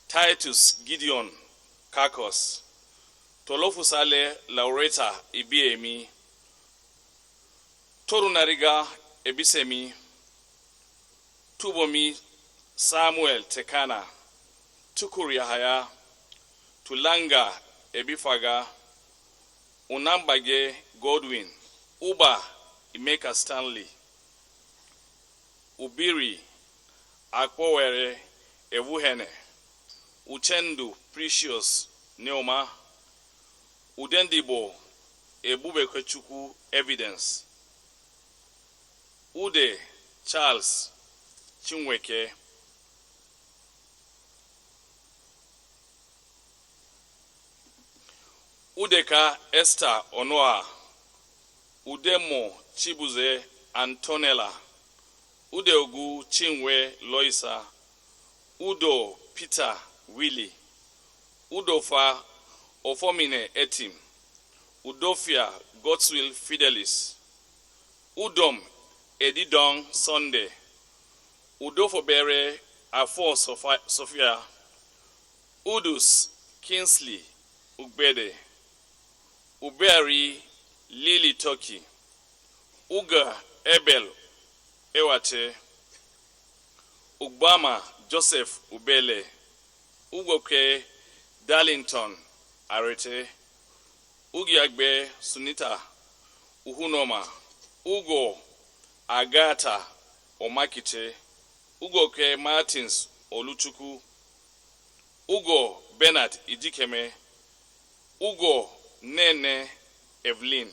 Titus Gideon Kakos, Tolofusale Laureta Ibiemi, Torunariga Ebisemi, Tubomi Samuel Tekana, Tukur Yahaya, Tulanga Ebifaga, Unambage Godwin, Uba Imeka Stanley, Ubiri Akwowere Evuhene, Uchendu Precious Neoma, Udendibo Ebubekwechuku Evidence, Ude Charles Chinweke, Udeka Esther Onoa, Udemo Chibuze Antonella, Udeogu Chinwe Loisa, Udo Peter Willie, Udofa Ofomine Etim, Udofia Godswill Fidelis, Udom Edidong Sunday, Udofobere Afo Sophia, Udus Kingsley Ugbede, Uberi Lily Toki, Uga Ebel Ewate, Ugbama Joseph Ubele, Ugoke Darlington Arete, Ugiagbe Sunita Uhunoma, Ugo Agata Omakite, Ugoke Martins Oluchuku, Ugo Bernard Ijikeme, Ugo Nene Evelyn,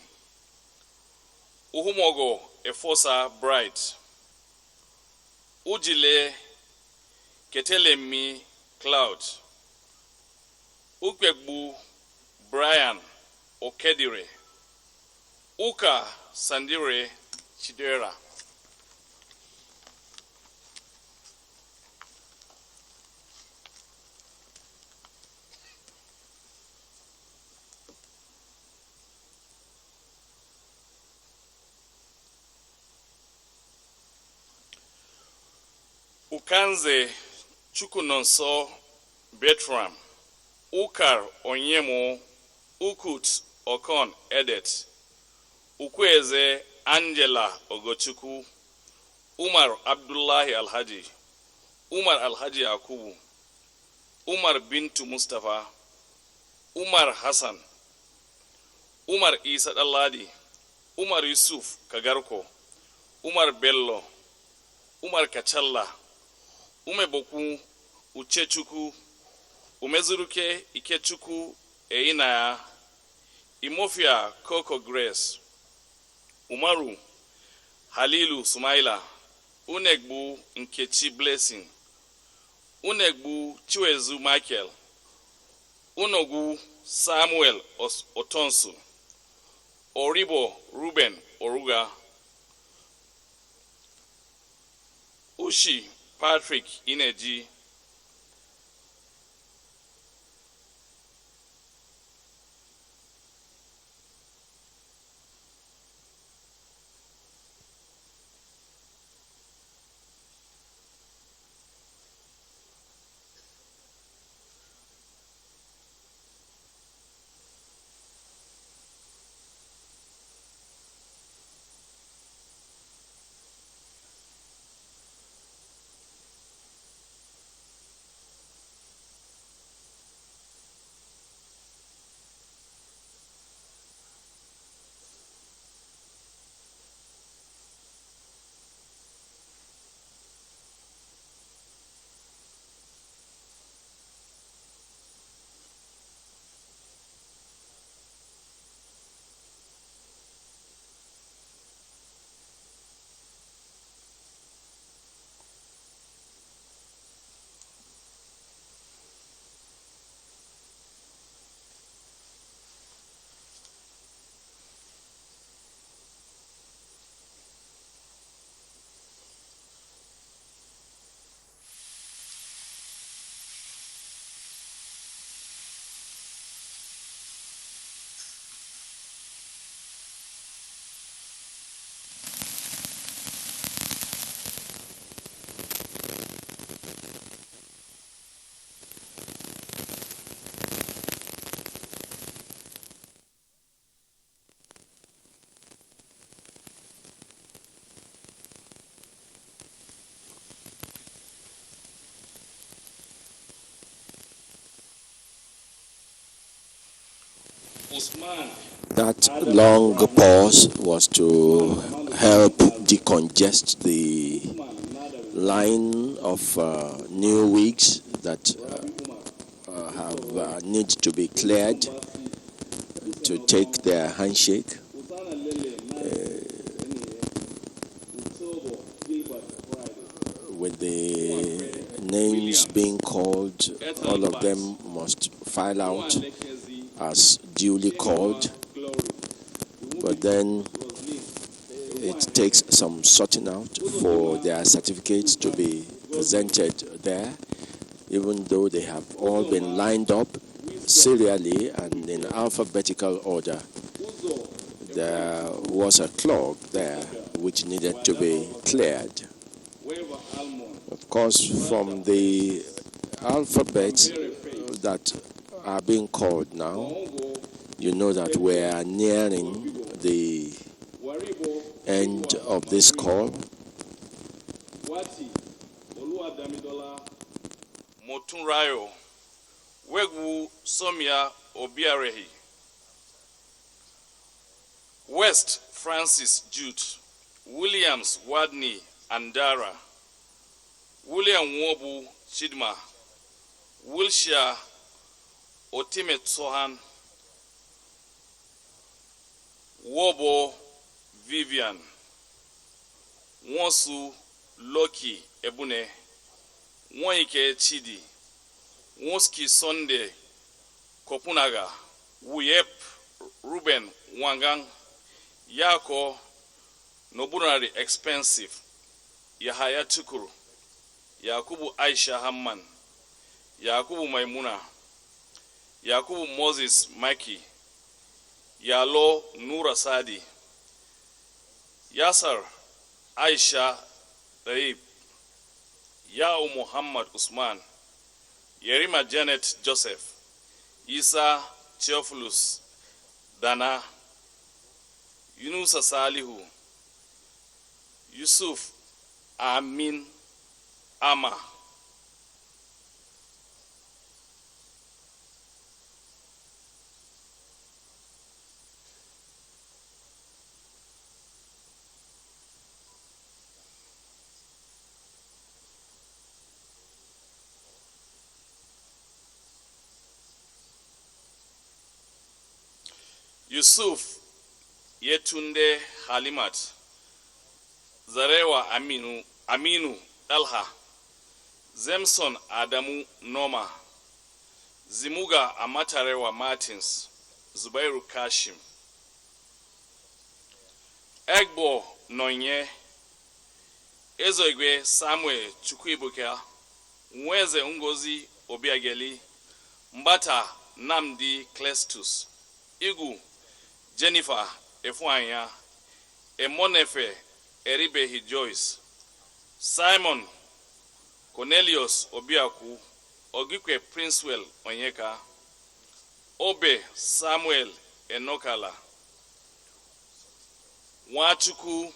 Uhumogo Efosa Bright, Ujile Ketelemi Cloud, Ukegbu Brian Okedire, Uka Sandire Chidera. Ukanze Chukunonso Bertram, Ukar Onyemo, Ukut Okon Edet, Ukweze Angela Ogochuku, Umar Abdullahi Alhaji, Umar Alhaji Akubu, Umar Bintu Mustafa, Umar Hassan, Umar Isa Aladi, Umar Yusuf Kagarko, Umar Bello, Umar Kachalla, Umeboku Uchechuku, Umezuruke Ikechuku Einaya, Imofia Coco Grace, Umaru Halilu Sumaila, Unegbu Nkechi Blessing, Unegbu Chiwezu Michael, Unogu Samuel Otonsu, Oribo Ruben Oruga, Ushi Patrick Ineji, That long pause was to help decongest the line of new wigs that have need to be cleared to take their handshake. With the names being called, all of them must file out as duly called. But then it takes some sorting out for their certificates to be presented there, even though they have all been lined up serially and in alphabetical order. There was a clog there which needed to be cleared. Of course, from the alphabets that are being called now, you know that we are nearing the end of this call. Motunrayo, Wegu Somia Obiarehi, West Francis Jude, Williams Wadney Andara, William Wobu Chidma, Wilshire Otimet Sohan, Wobo Vivian, Wonsu Loki Ebune, Wanike Chidi, Wonski Sunday Kopunaga, Wuyep Ruben Wangang, Yako Nobunari Expensive, Yahaya Tukuru, Yakubu Aisha Hamman, Yakubu Maimuna, Yakubu Moses Maki, Yalo Nura Sadi, Yasser Aisha Raib, Yao Muhammad Usman, Yerima Janet Joseph, Isa Theophilus Dana, Yunusa Salihu, Yusuf Amin Ama, Yusuf Yetunde Halimat, Zarewa Aminu Dalha, Zemson Adamu Noma, Zimuga Amatarewa Martins, Zubairu Kashim, Egbo Nonye, Ezoigwe Samuel Chukwibuka, Mweze Ungozi Obiageli, Mbata Namdi Clestus, Igu Jennifer Efuanya, Emonefe Eribehi Joyce, Simon Cornelius Obiaku, Ogikwe Princewell Onyeka, Obe Samuel Enokala, Wachuku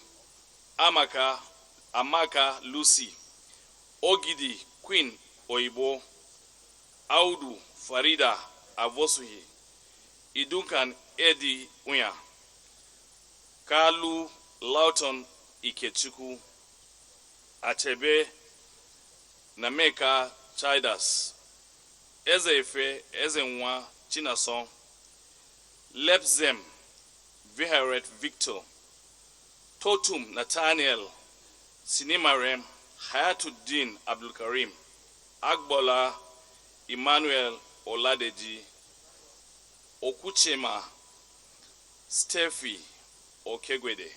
Amaka Lucy, Ogidi Queen Oibo, Audu Farida Avosuhi, Idunkan Eddie Unya, Kalu Lawton Ikechuku, Achebe Nameka Chidas, Ezefe Ezenwa Chinason, Lepzem Viharet Victor, Totum Nathaniel Sinimarem Hayatuddin Abdul Karim, Agbola Emmanuel Oladeji, Okuchema Steffi Okegwede.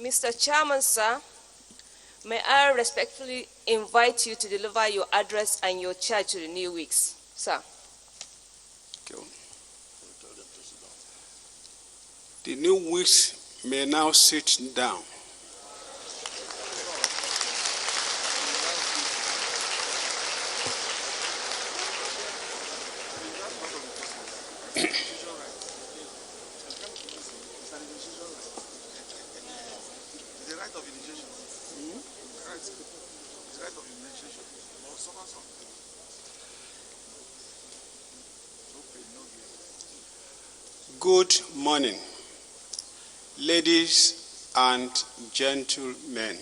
Mr. Chairman, sir, may I respectfully invite you to deliver your address and your charge to the new weeks, sir. The new weeks may now sit down. Good morning, ladies and gentlemen.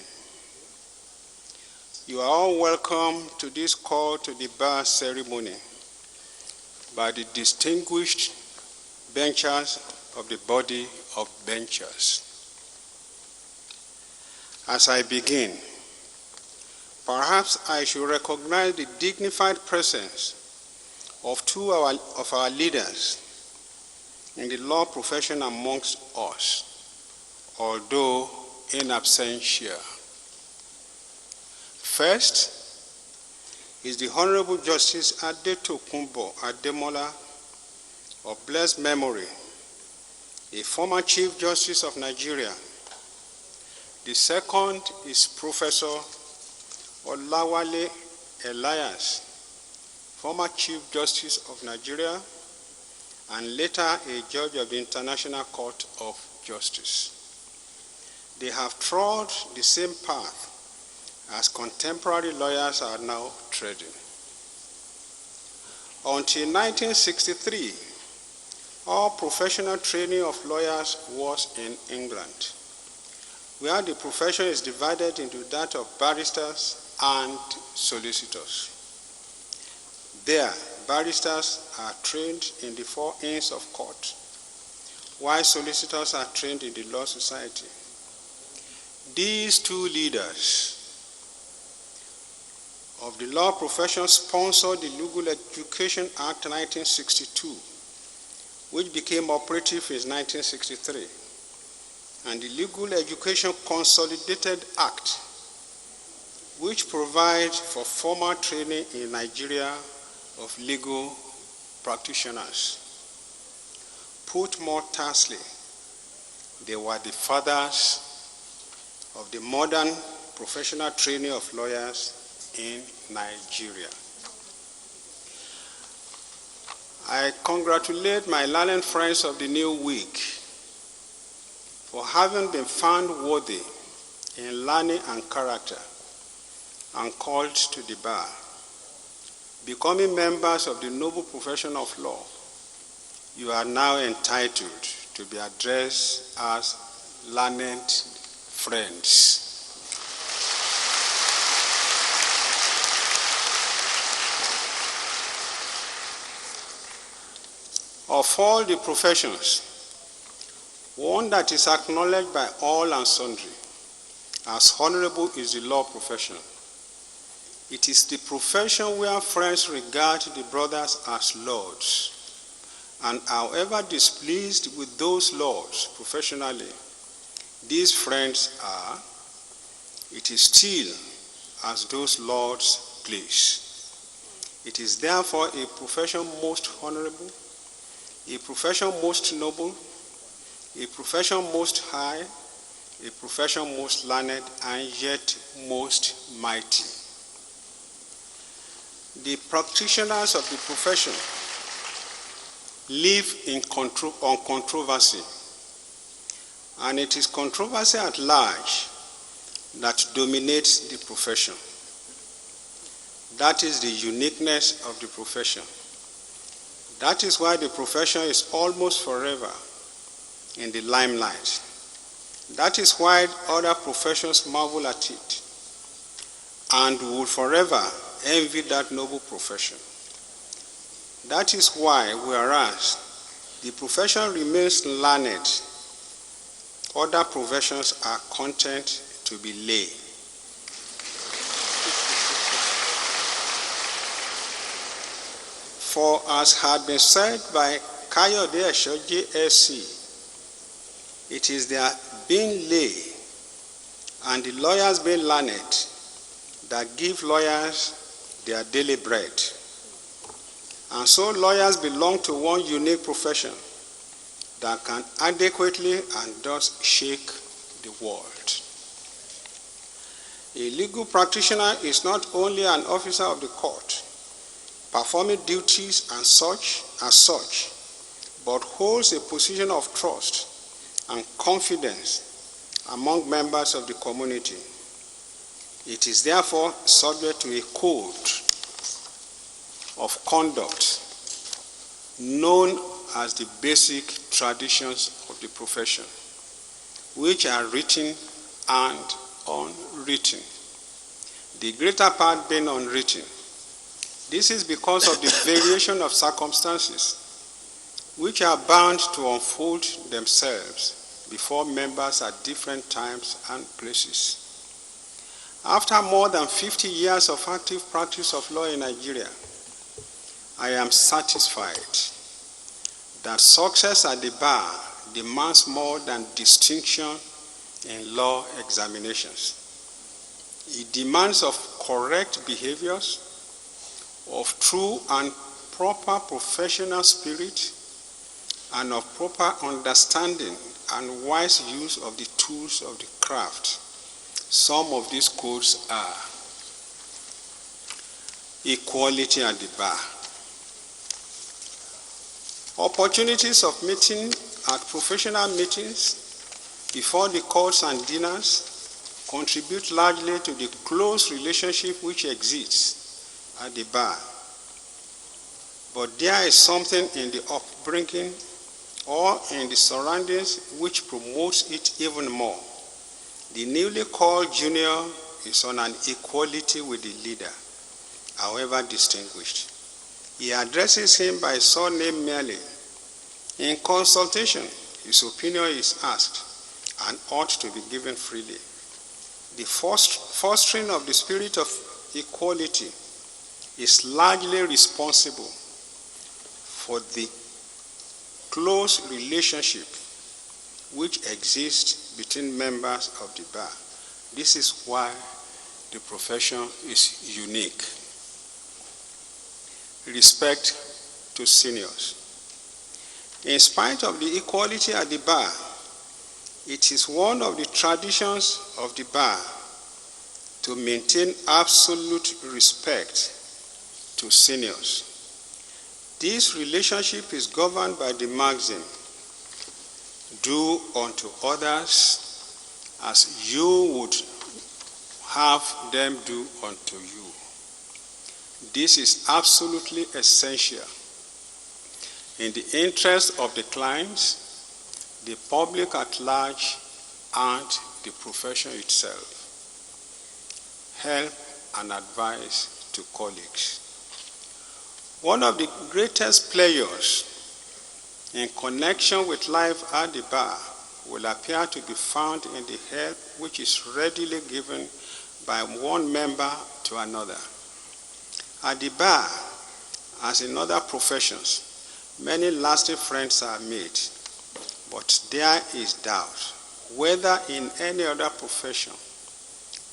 You are all welcome to this call to the bar ceremony by the distinguished benchers of the body of benchers. As I begin, perhaps I should recognize the dignified presence of two of our leaders in the law profession amongst us, although in absentia. First is the Honorable Justice Adetokunbo Ademola of blessed memory, a former Chief Justice of Nigeria. The second is Professor Olawale Elias, former Chief Justice of Nigeria and later a judge of the International Court of Justice. They have trod the same path as contemporary lawyers are now treading. Until 1963, all professional training of lawyers was in England, where the profession is divided into that of barristers and solicitors. There, barristers are trained in the 4 Inns of court, while solicitors are trained in the Law Society. These two leaders of the law profession sponsored the Legal Education Act 1962, which became operative in 1963, and the Legal Education Consolidated Act, which provides for formal training in Nigeria of legal practitioners. Put more tersely, they were the fathers of the modern professional training of lawyers in Nigeria. I congratulate my learned friends of the new week for having been found worthy in learning and character and called to the bar, becoming members of the noble profession of law. You are now entitled to be addressed as learned friends. Of all the professions, one that is acknowledged by all and sundry as honorable is the law profession. It is the profession where friends regard the brothers as lords, and however displeased with those lords professionally these friends are, it is still as those lords please. It is therefore a profession most honorable, a profession most noble, a profession most high, a profession most learned, and yet most mighty. The practitioners of the profession live on controversy, and it is controversy at large that dominates the profession. That is the uniqueness of the profession. That is why the profession is almost forever in the limelight. That is why other professions marvel at it and will forever envy that noble profession. That is why, whereas the profession remains learned, other professions are content to be lay. For as had been said by Kayode Eshoje SC, it is their being lay and the lawyers being learned that give lawyers their daily bread. And so lawyers belong to one unique profession that can adequately and thus shake the world. A legal practitioner is not only an officer of the court, performing duties as such, but holds a position of trust and confidence among members of the community. It is therefore subject to a code of conduct known as the basic traditions of the profession, which are written and unwritten, the greater part being unwritten. This is because of the variation of circumstances which are bound to unfold themselves before members at different times and places. After more than 50 years of active practice of law in Nigeria, I am satisfied that success at the bar demands more than distinction in law examinations. It demands of correct behaviors, of true and proper professional spirit, and of proper understanding and wise use of the tools of the craft. Some of these codes are: equality at the bar. Opportunities of meeting at professional meetings, before the courts and dinners, contribute largely to the close relationship which exists at the bar. But there is something in the upbringing or in the surroundings which promotes it even more. The newly called junior is on an equality with the leader, however distinguished. He addresses him by surname merely. In consultation, his opinion is asked and ought to be given freely. The fostering of the spirit of equality is largely responsible for the close relationship which exists between members of the bar. This is why the profession is unique. Respect to seniors. In spite of the equality at the bar, it is one of the traditions of the bar to maintain absolute respect to seniors. This relationship is governed by the maxim, do unto others as you would have them do unto you. This is absolutely essential in the interest of the clients, the public at large, and the profession itself. Help and advice to colleagues. One of the greatest players in connection with life at the bar will appear to be found in the help which is readily given by one member to another. At the bar, as in other professions, many lasting friends are made, but there is doubt whether in any other profession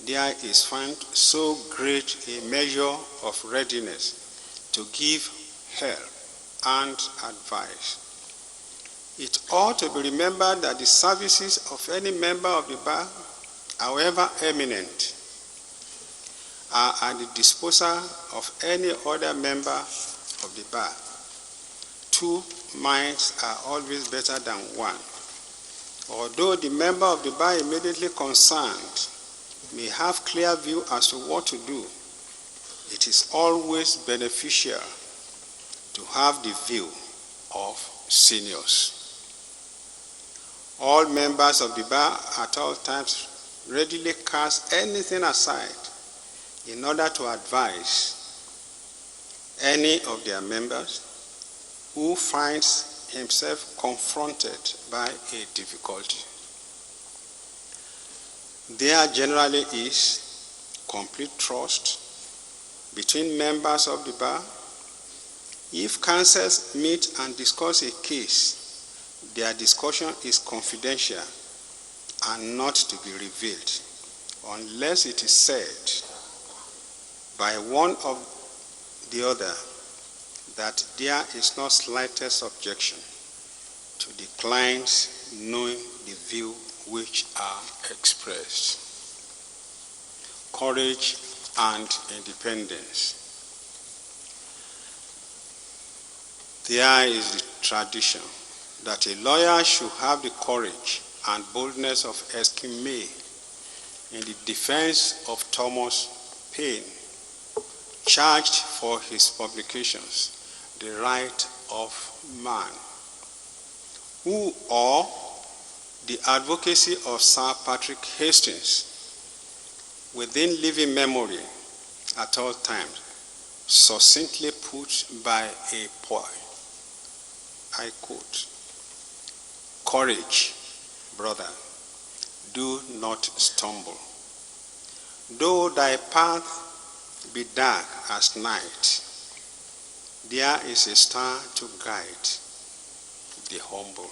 there is found so great a measure of readiness to give help and advice. It ought to be remembered that the services of any member of the bar, however eminent, are at the disposal of any other member of the bar. Two minds are always better than one. Although the member of the bar immediately concerned may have clear view as to what to do, it is always beneficial to have the view of seniors. All members of the bar at all times readily cast anything aside in order to advise any of their members who finds himself confronted by a difficulty. There generally is complete trust between members of the bar. If counsels meet and discuss a case, their discussion is confidential and not to be revealed. unless it is said by one of the other that there is no slightest objection to the clients knowing the view which are expressed. Courage and independence. There is the tradition that a lawyer should have the courage and boldness of Eskime in the defense of Thomas Paine, charged for his publications, The Right of Man, or the advocacy of Sir Patrick Hastings, within living memory at all times, succinctly put by a poet. I quote, "Courage, brother, do not stumble. Though thy path be dark as night, there is a star to guide the humble.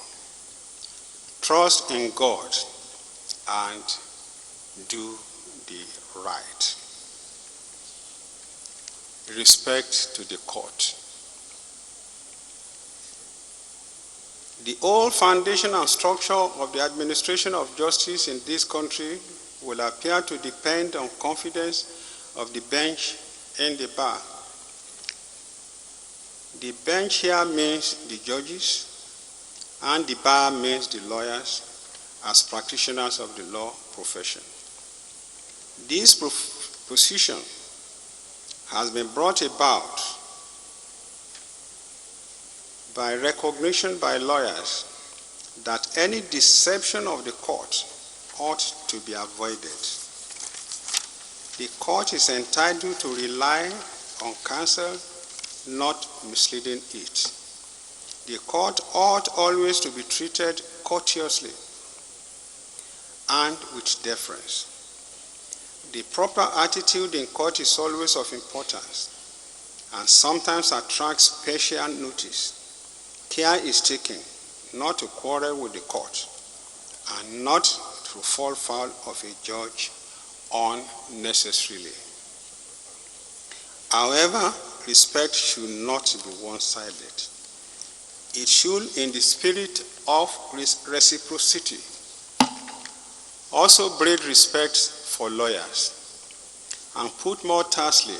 Trust in God and do the right." Respect to the court. The whole foundation and structure of the administration of justice in this country will appear to depend on confidence of the bench and the bar. The bench here means the judges, and the bar means the lawyers as practitioners of the law profession. This position has been brought about by recognition by lawyers that any deception of the court ought to be avoided. The court is entitled to rely on counsel, not misleading it. The court ought always to be treated courteously and with deference. The proper attitude in court is always of importance and sometimes attracts special notice. Care is taken not to quarrel with the court and not to fall foul of a judge unnecessarily. However, respect should not be one-sided. It should, in the spirit of reciprocity, also breed respect for lawyers and put more tersely,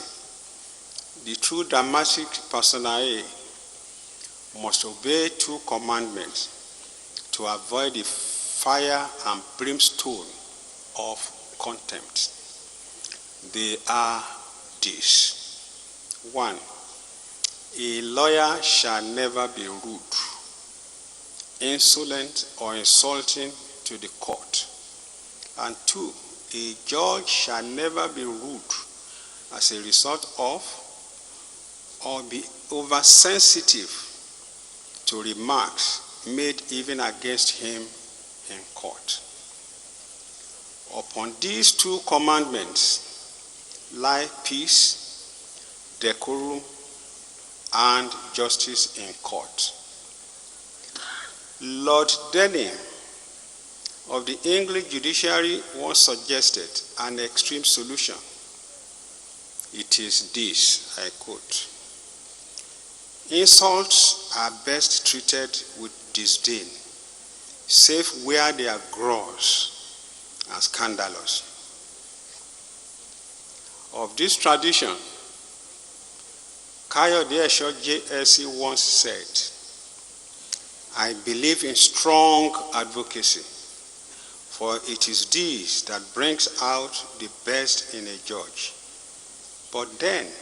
the true dramatic personae must obey two commandments to avoid the fire and brimstone of contempt. They are these. 1. A lawyer shall never be rude, insolent, or insulting to the court. And 2, a judge shall never be rude as a result of or be oversensitive to remarks made even against him in court. Upon these two commandments lie peace, decorum, and justice in court. Lord Denning of the English judiciary once suggested an extreme solution. It is this, I quote, "Insults are best treated with disdain, save where they are gross and scandalous." Of this tradition, Kayode Esho JSC once said, "I believe in strong advocacy, for it is this that brings out the best in a judge. But then,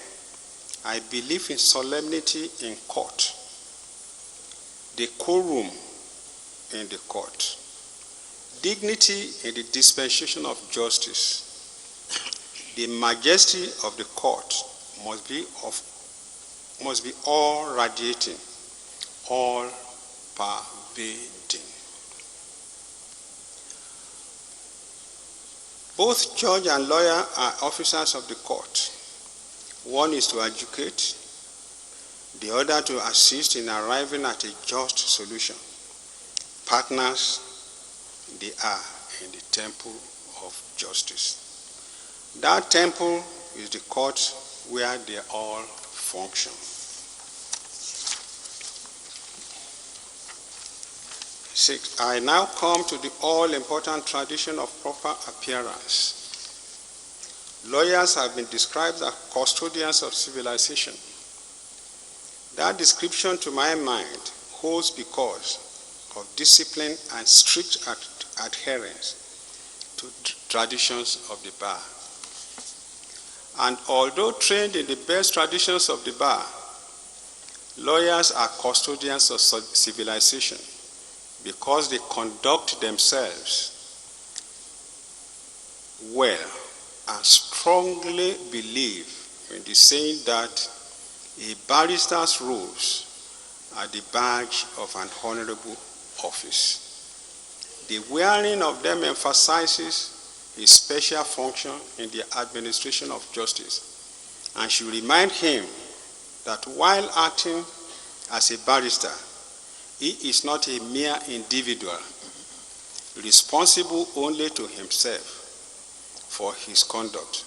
I believe in solemnity in court, decorum in the court, dignity in the dispensation of justice. The majesty of the court must be all radiating, all pervading." Both judge and lawyer are officers of the court. One is to educate, the other to assist in arriving at a just solution. Partners, they are in the temple of justice. That temple is the court where they all function. Six, I now come to the all-important tradition of proper appearance. Lawyers have been described as custodians of civilization. That description, to my mind, holds because of discipline and strict adherence to traditions of the bar. And although trained in the best traditions of the bar, lawyers are custodians of civilization because they conduct themselves well and strongly believe in the saying that a barrister's robes are the badge of an honorable office. The wearing of them emphasizes a special function in the administration of justice and should remind him that while acting as a barrister, he is not a mere individual, responsible only to himself for his conduct,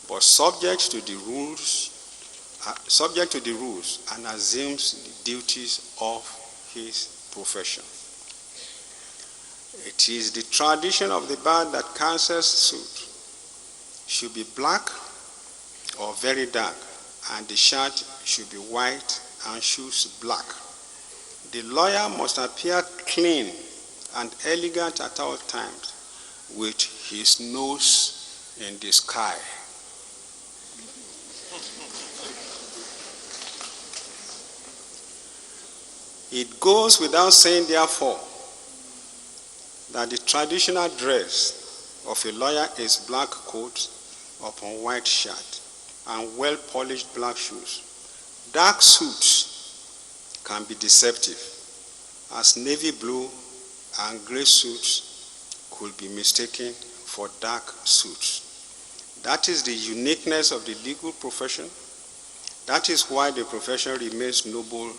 but subject to the rules and assumes the duties of his profession. It is the tradition of the bar that counsel's suit should be black or very dark, and the shirt should be white and shoes black. The lawyer must appear clean and elegant at all times, with his nose in the sky. It goes without saying, therefore, that the traditional dress of a lawyer is black coat upon white shirt and well-polished black shoes. Dark suits can be deceptive, as navy blue and gray suits could be mistaken for dark suits. That is the uniqueness of the legal profession. That is why the profession remains noble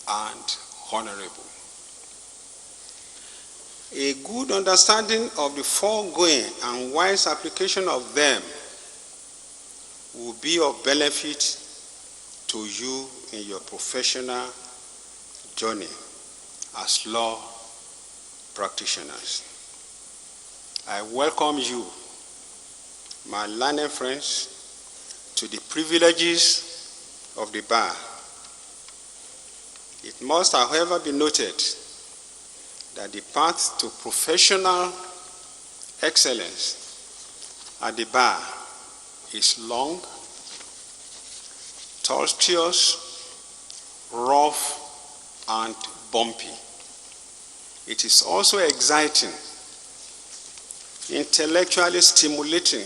and honorable. A good understanding of the foregoing and wise application of them will be of benefit to you in your professional journey as law practitioners. I welcome you, my learned friends, to the privileges of the bar. It must, however, be noted that the path to professional excellence at the bar is long, tortuous, rough, and bumpy. It is also exciting, intellectually stimulating,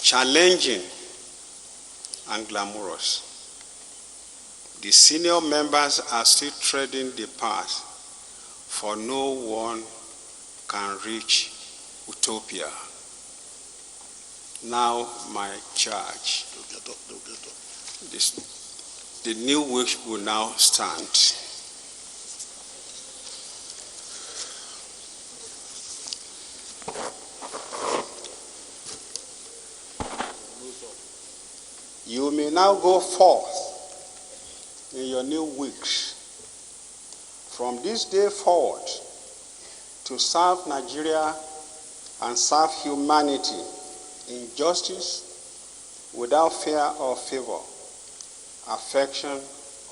challenging, and glamorous. The senior members are still treading the path, for no one can reach utopia. Now my charge. The new week will now stand. You may now go forth in your new weeks. From this day forward, to serve Nigeria and serve humanity in justice without fear or favor, affection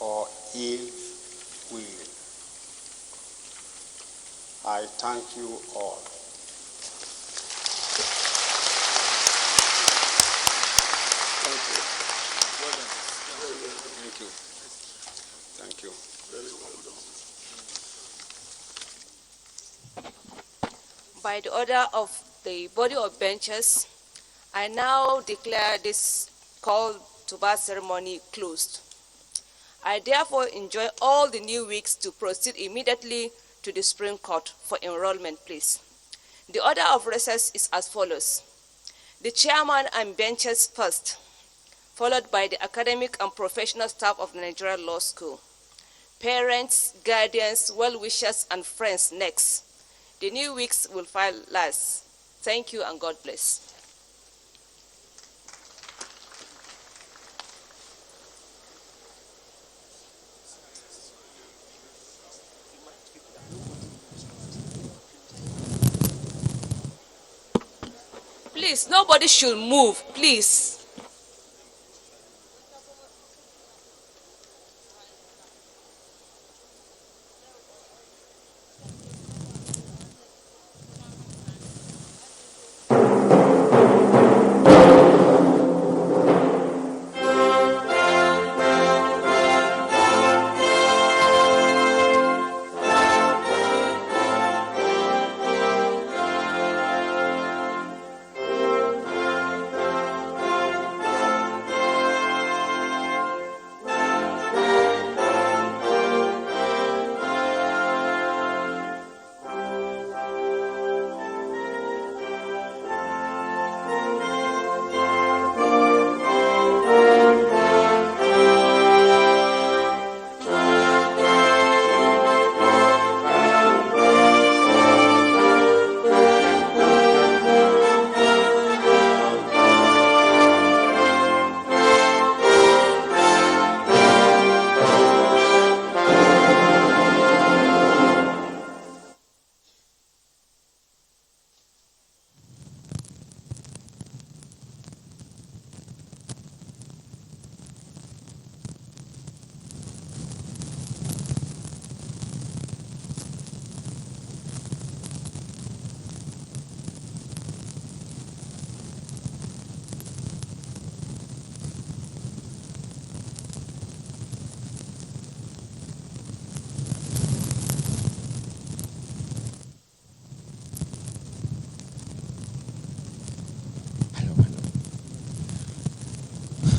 or ill will. I thank you all. Thank you. Thank you. Very well done. By the order of the body of benches, I now declare this call to bar ceremony closed. I therefore enjoin all the new weeks to proceed immediately to the Supreme Court for enrollment, please. The order of recess is as follows. The chairman and benches first, followed by the academic and professional staff of the Nigerian Law School. Parents, guardians, well-wishers, and friends next. The new weeks will file last. Thank you and God bless. Please, nobody should move, please.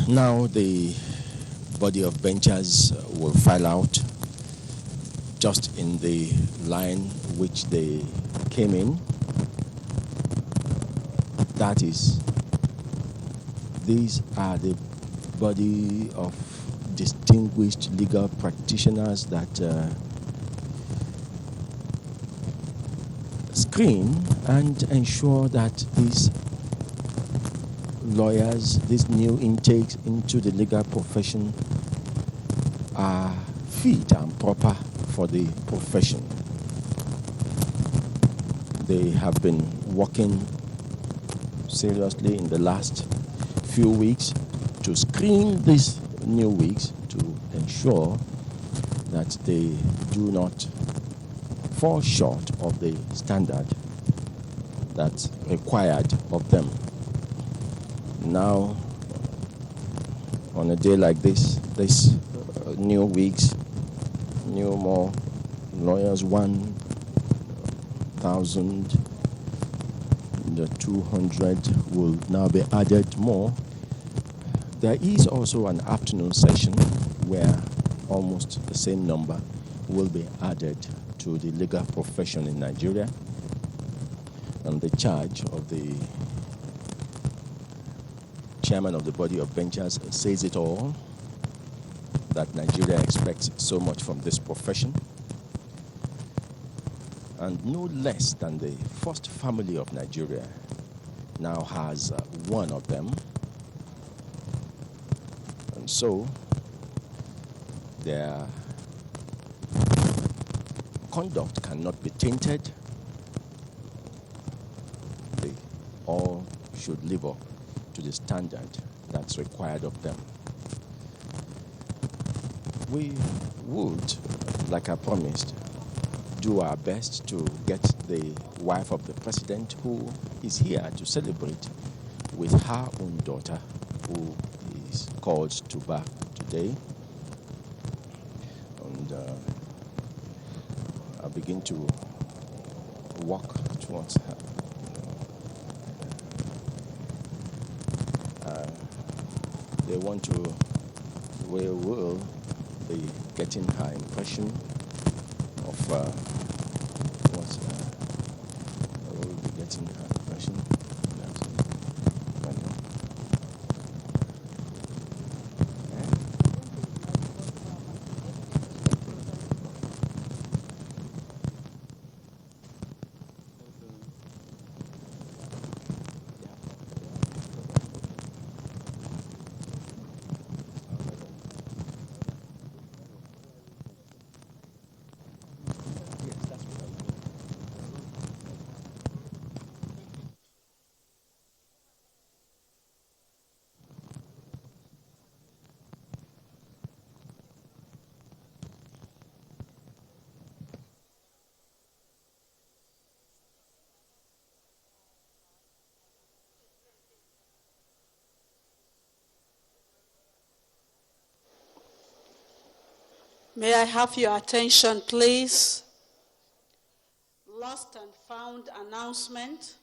Now the body of benchers will file out just in the line which they came in. That is, these are the body of distinguished legal practitioners that screen and ensure that these lawyers, these new intakes into the legal profession are fit and proper for the profession. They have been working seriously in the last few weeks to screen these new weeks to ensure that they do not fall short of the standard that's required of them. Now, on a day like this, new weeks, new more lawyers, 1,200 will now be added more. There is also an afternoon session where almost the same number will be added to the legal profession in Nigeria. And the charge of the chairman of the body of benchers says it all, that Nigeria expects so much from this profession. And no less than the first family of Nigeria now has one of them. And so their conduct cannot be tainted. They all should live up to the standard that's required of them. We would, like I promised, do our best to get the wife of the president, who is here to celebrate with her own daughter, who is called to bar today. And I begin to walk towards her. They want to, we will be getting her impression of what we will be getting her impression. May I have your attention, please? Lost and found announcement.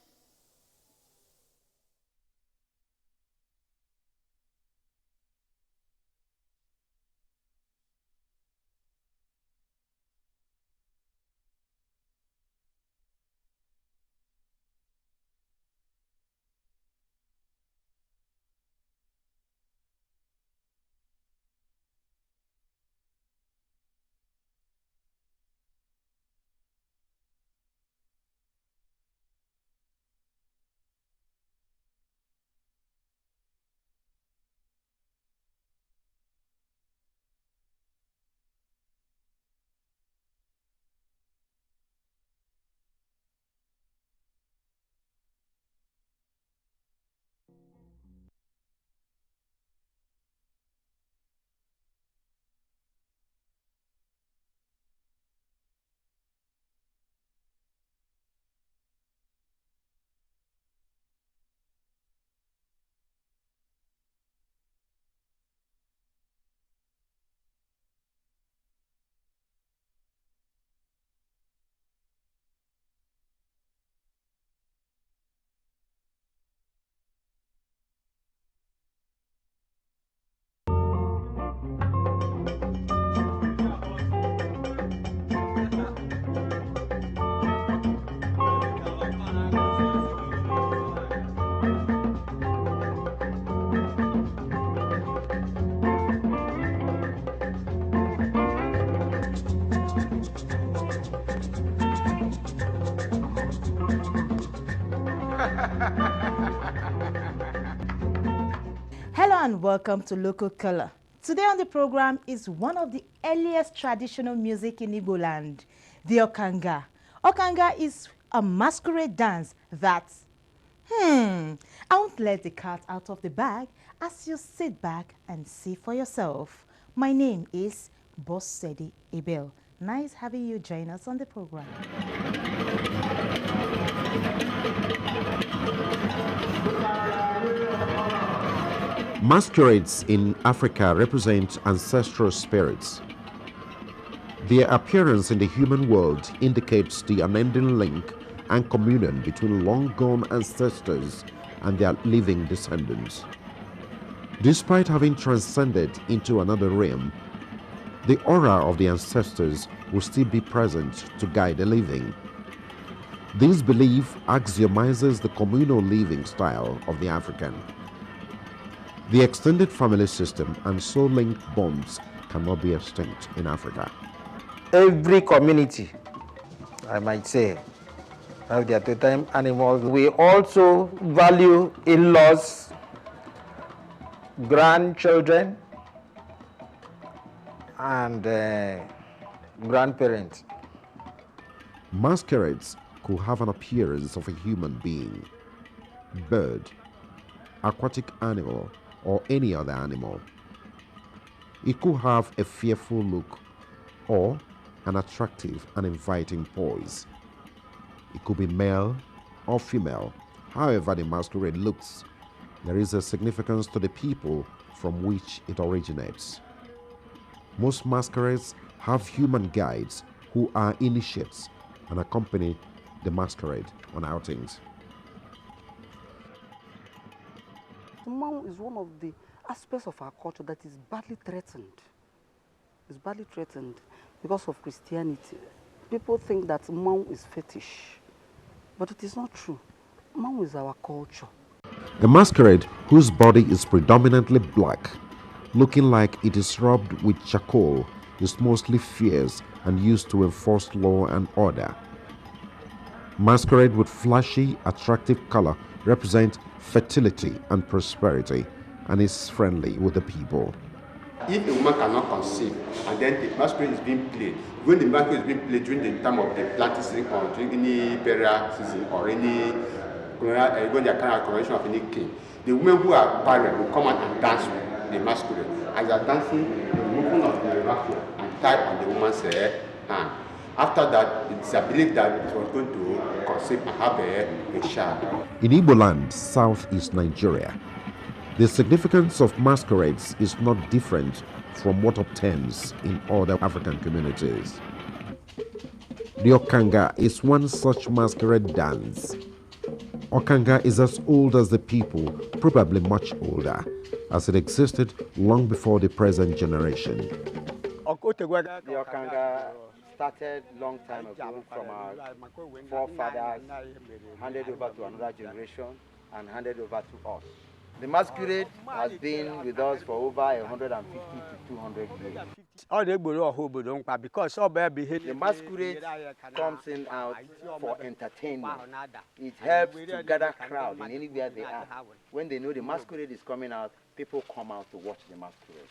Hello and welcome to Local Color. Today on the program is one of the earliest traditional music in Igbo land, the Okanga. Okanga is a masquerade dance that, I won't let the cat out of the bag as you sit back and see for yourself. My name is Boss Sedi Abel. Nice having you join us on the program. Masquerades in Africa represent ancestral spirits. Their appearance in the human world indicates the unending link and communion between long-gone ancestors and their living descendants. Despite having transcended into another realm, the aura of the ancestors will still be present to guide the living. This belief axiomizes the communal living style of the African. The extended family system and soul-linked bonds cannot be extinct in Africa. Every community, I might say, have their totem animals. We also value in-laws, grandchildren, and grandparents. Masquerades could have an appearance of a human being, bird, aquatic animal, or any other animal. It could have a fearful look or an attractive and inviting poise. It could be male or female. However the masquerade looks, there is a significance to the people from which it originates. Most masquerades have human guides who are initiates and accompany the masquerade on outings. Mom is one of the aspects of our culture that is badly threatened. It's badly threatened because of Christianity. People think that mom is fetish, but it is not true. Mom is our culture. The masquerade, whose body is predominantly black, looking like it is rubbed with charcoal, is mostly fierce and used to enforce law and order. Masquerade with flashy, attractive color represent fertility and prosperity and is friendly with the people. If a woman cannot conceive and then the masquerade is being played, when the masquerade is being played during the time of the planting season or during any burial season or any when they are carrying a coronation of any king, the women who are barren will come out and dance with the masquerade. As they are dancing, the movement of the raffle and tie on the woman's hand. After that, it's a belief that it was going to conceive and have a child. In Igbo land, southeast Nigeria, The significance of masquerades is not different from what obtains in other African communities. The Okanga is one such masquerade dance. Okanga is as old as the people, probably much older, as it existed long before the present generation. The Okanga started long time ago from our forefathers, handed over to another generation, and handed over to us. The masquerade has been with us for over 150 to 200 years. The masquerade comes in out for entertainment. It helps to gather crowd in anywhere they are. When they know the masquerade is coming out, people come out to watch the masquerade.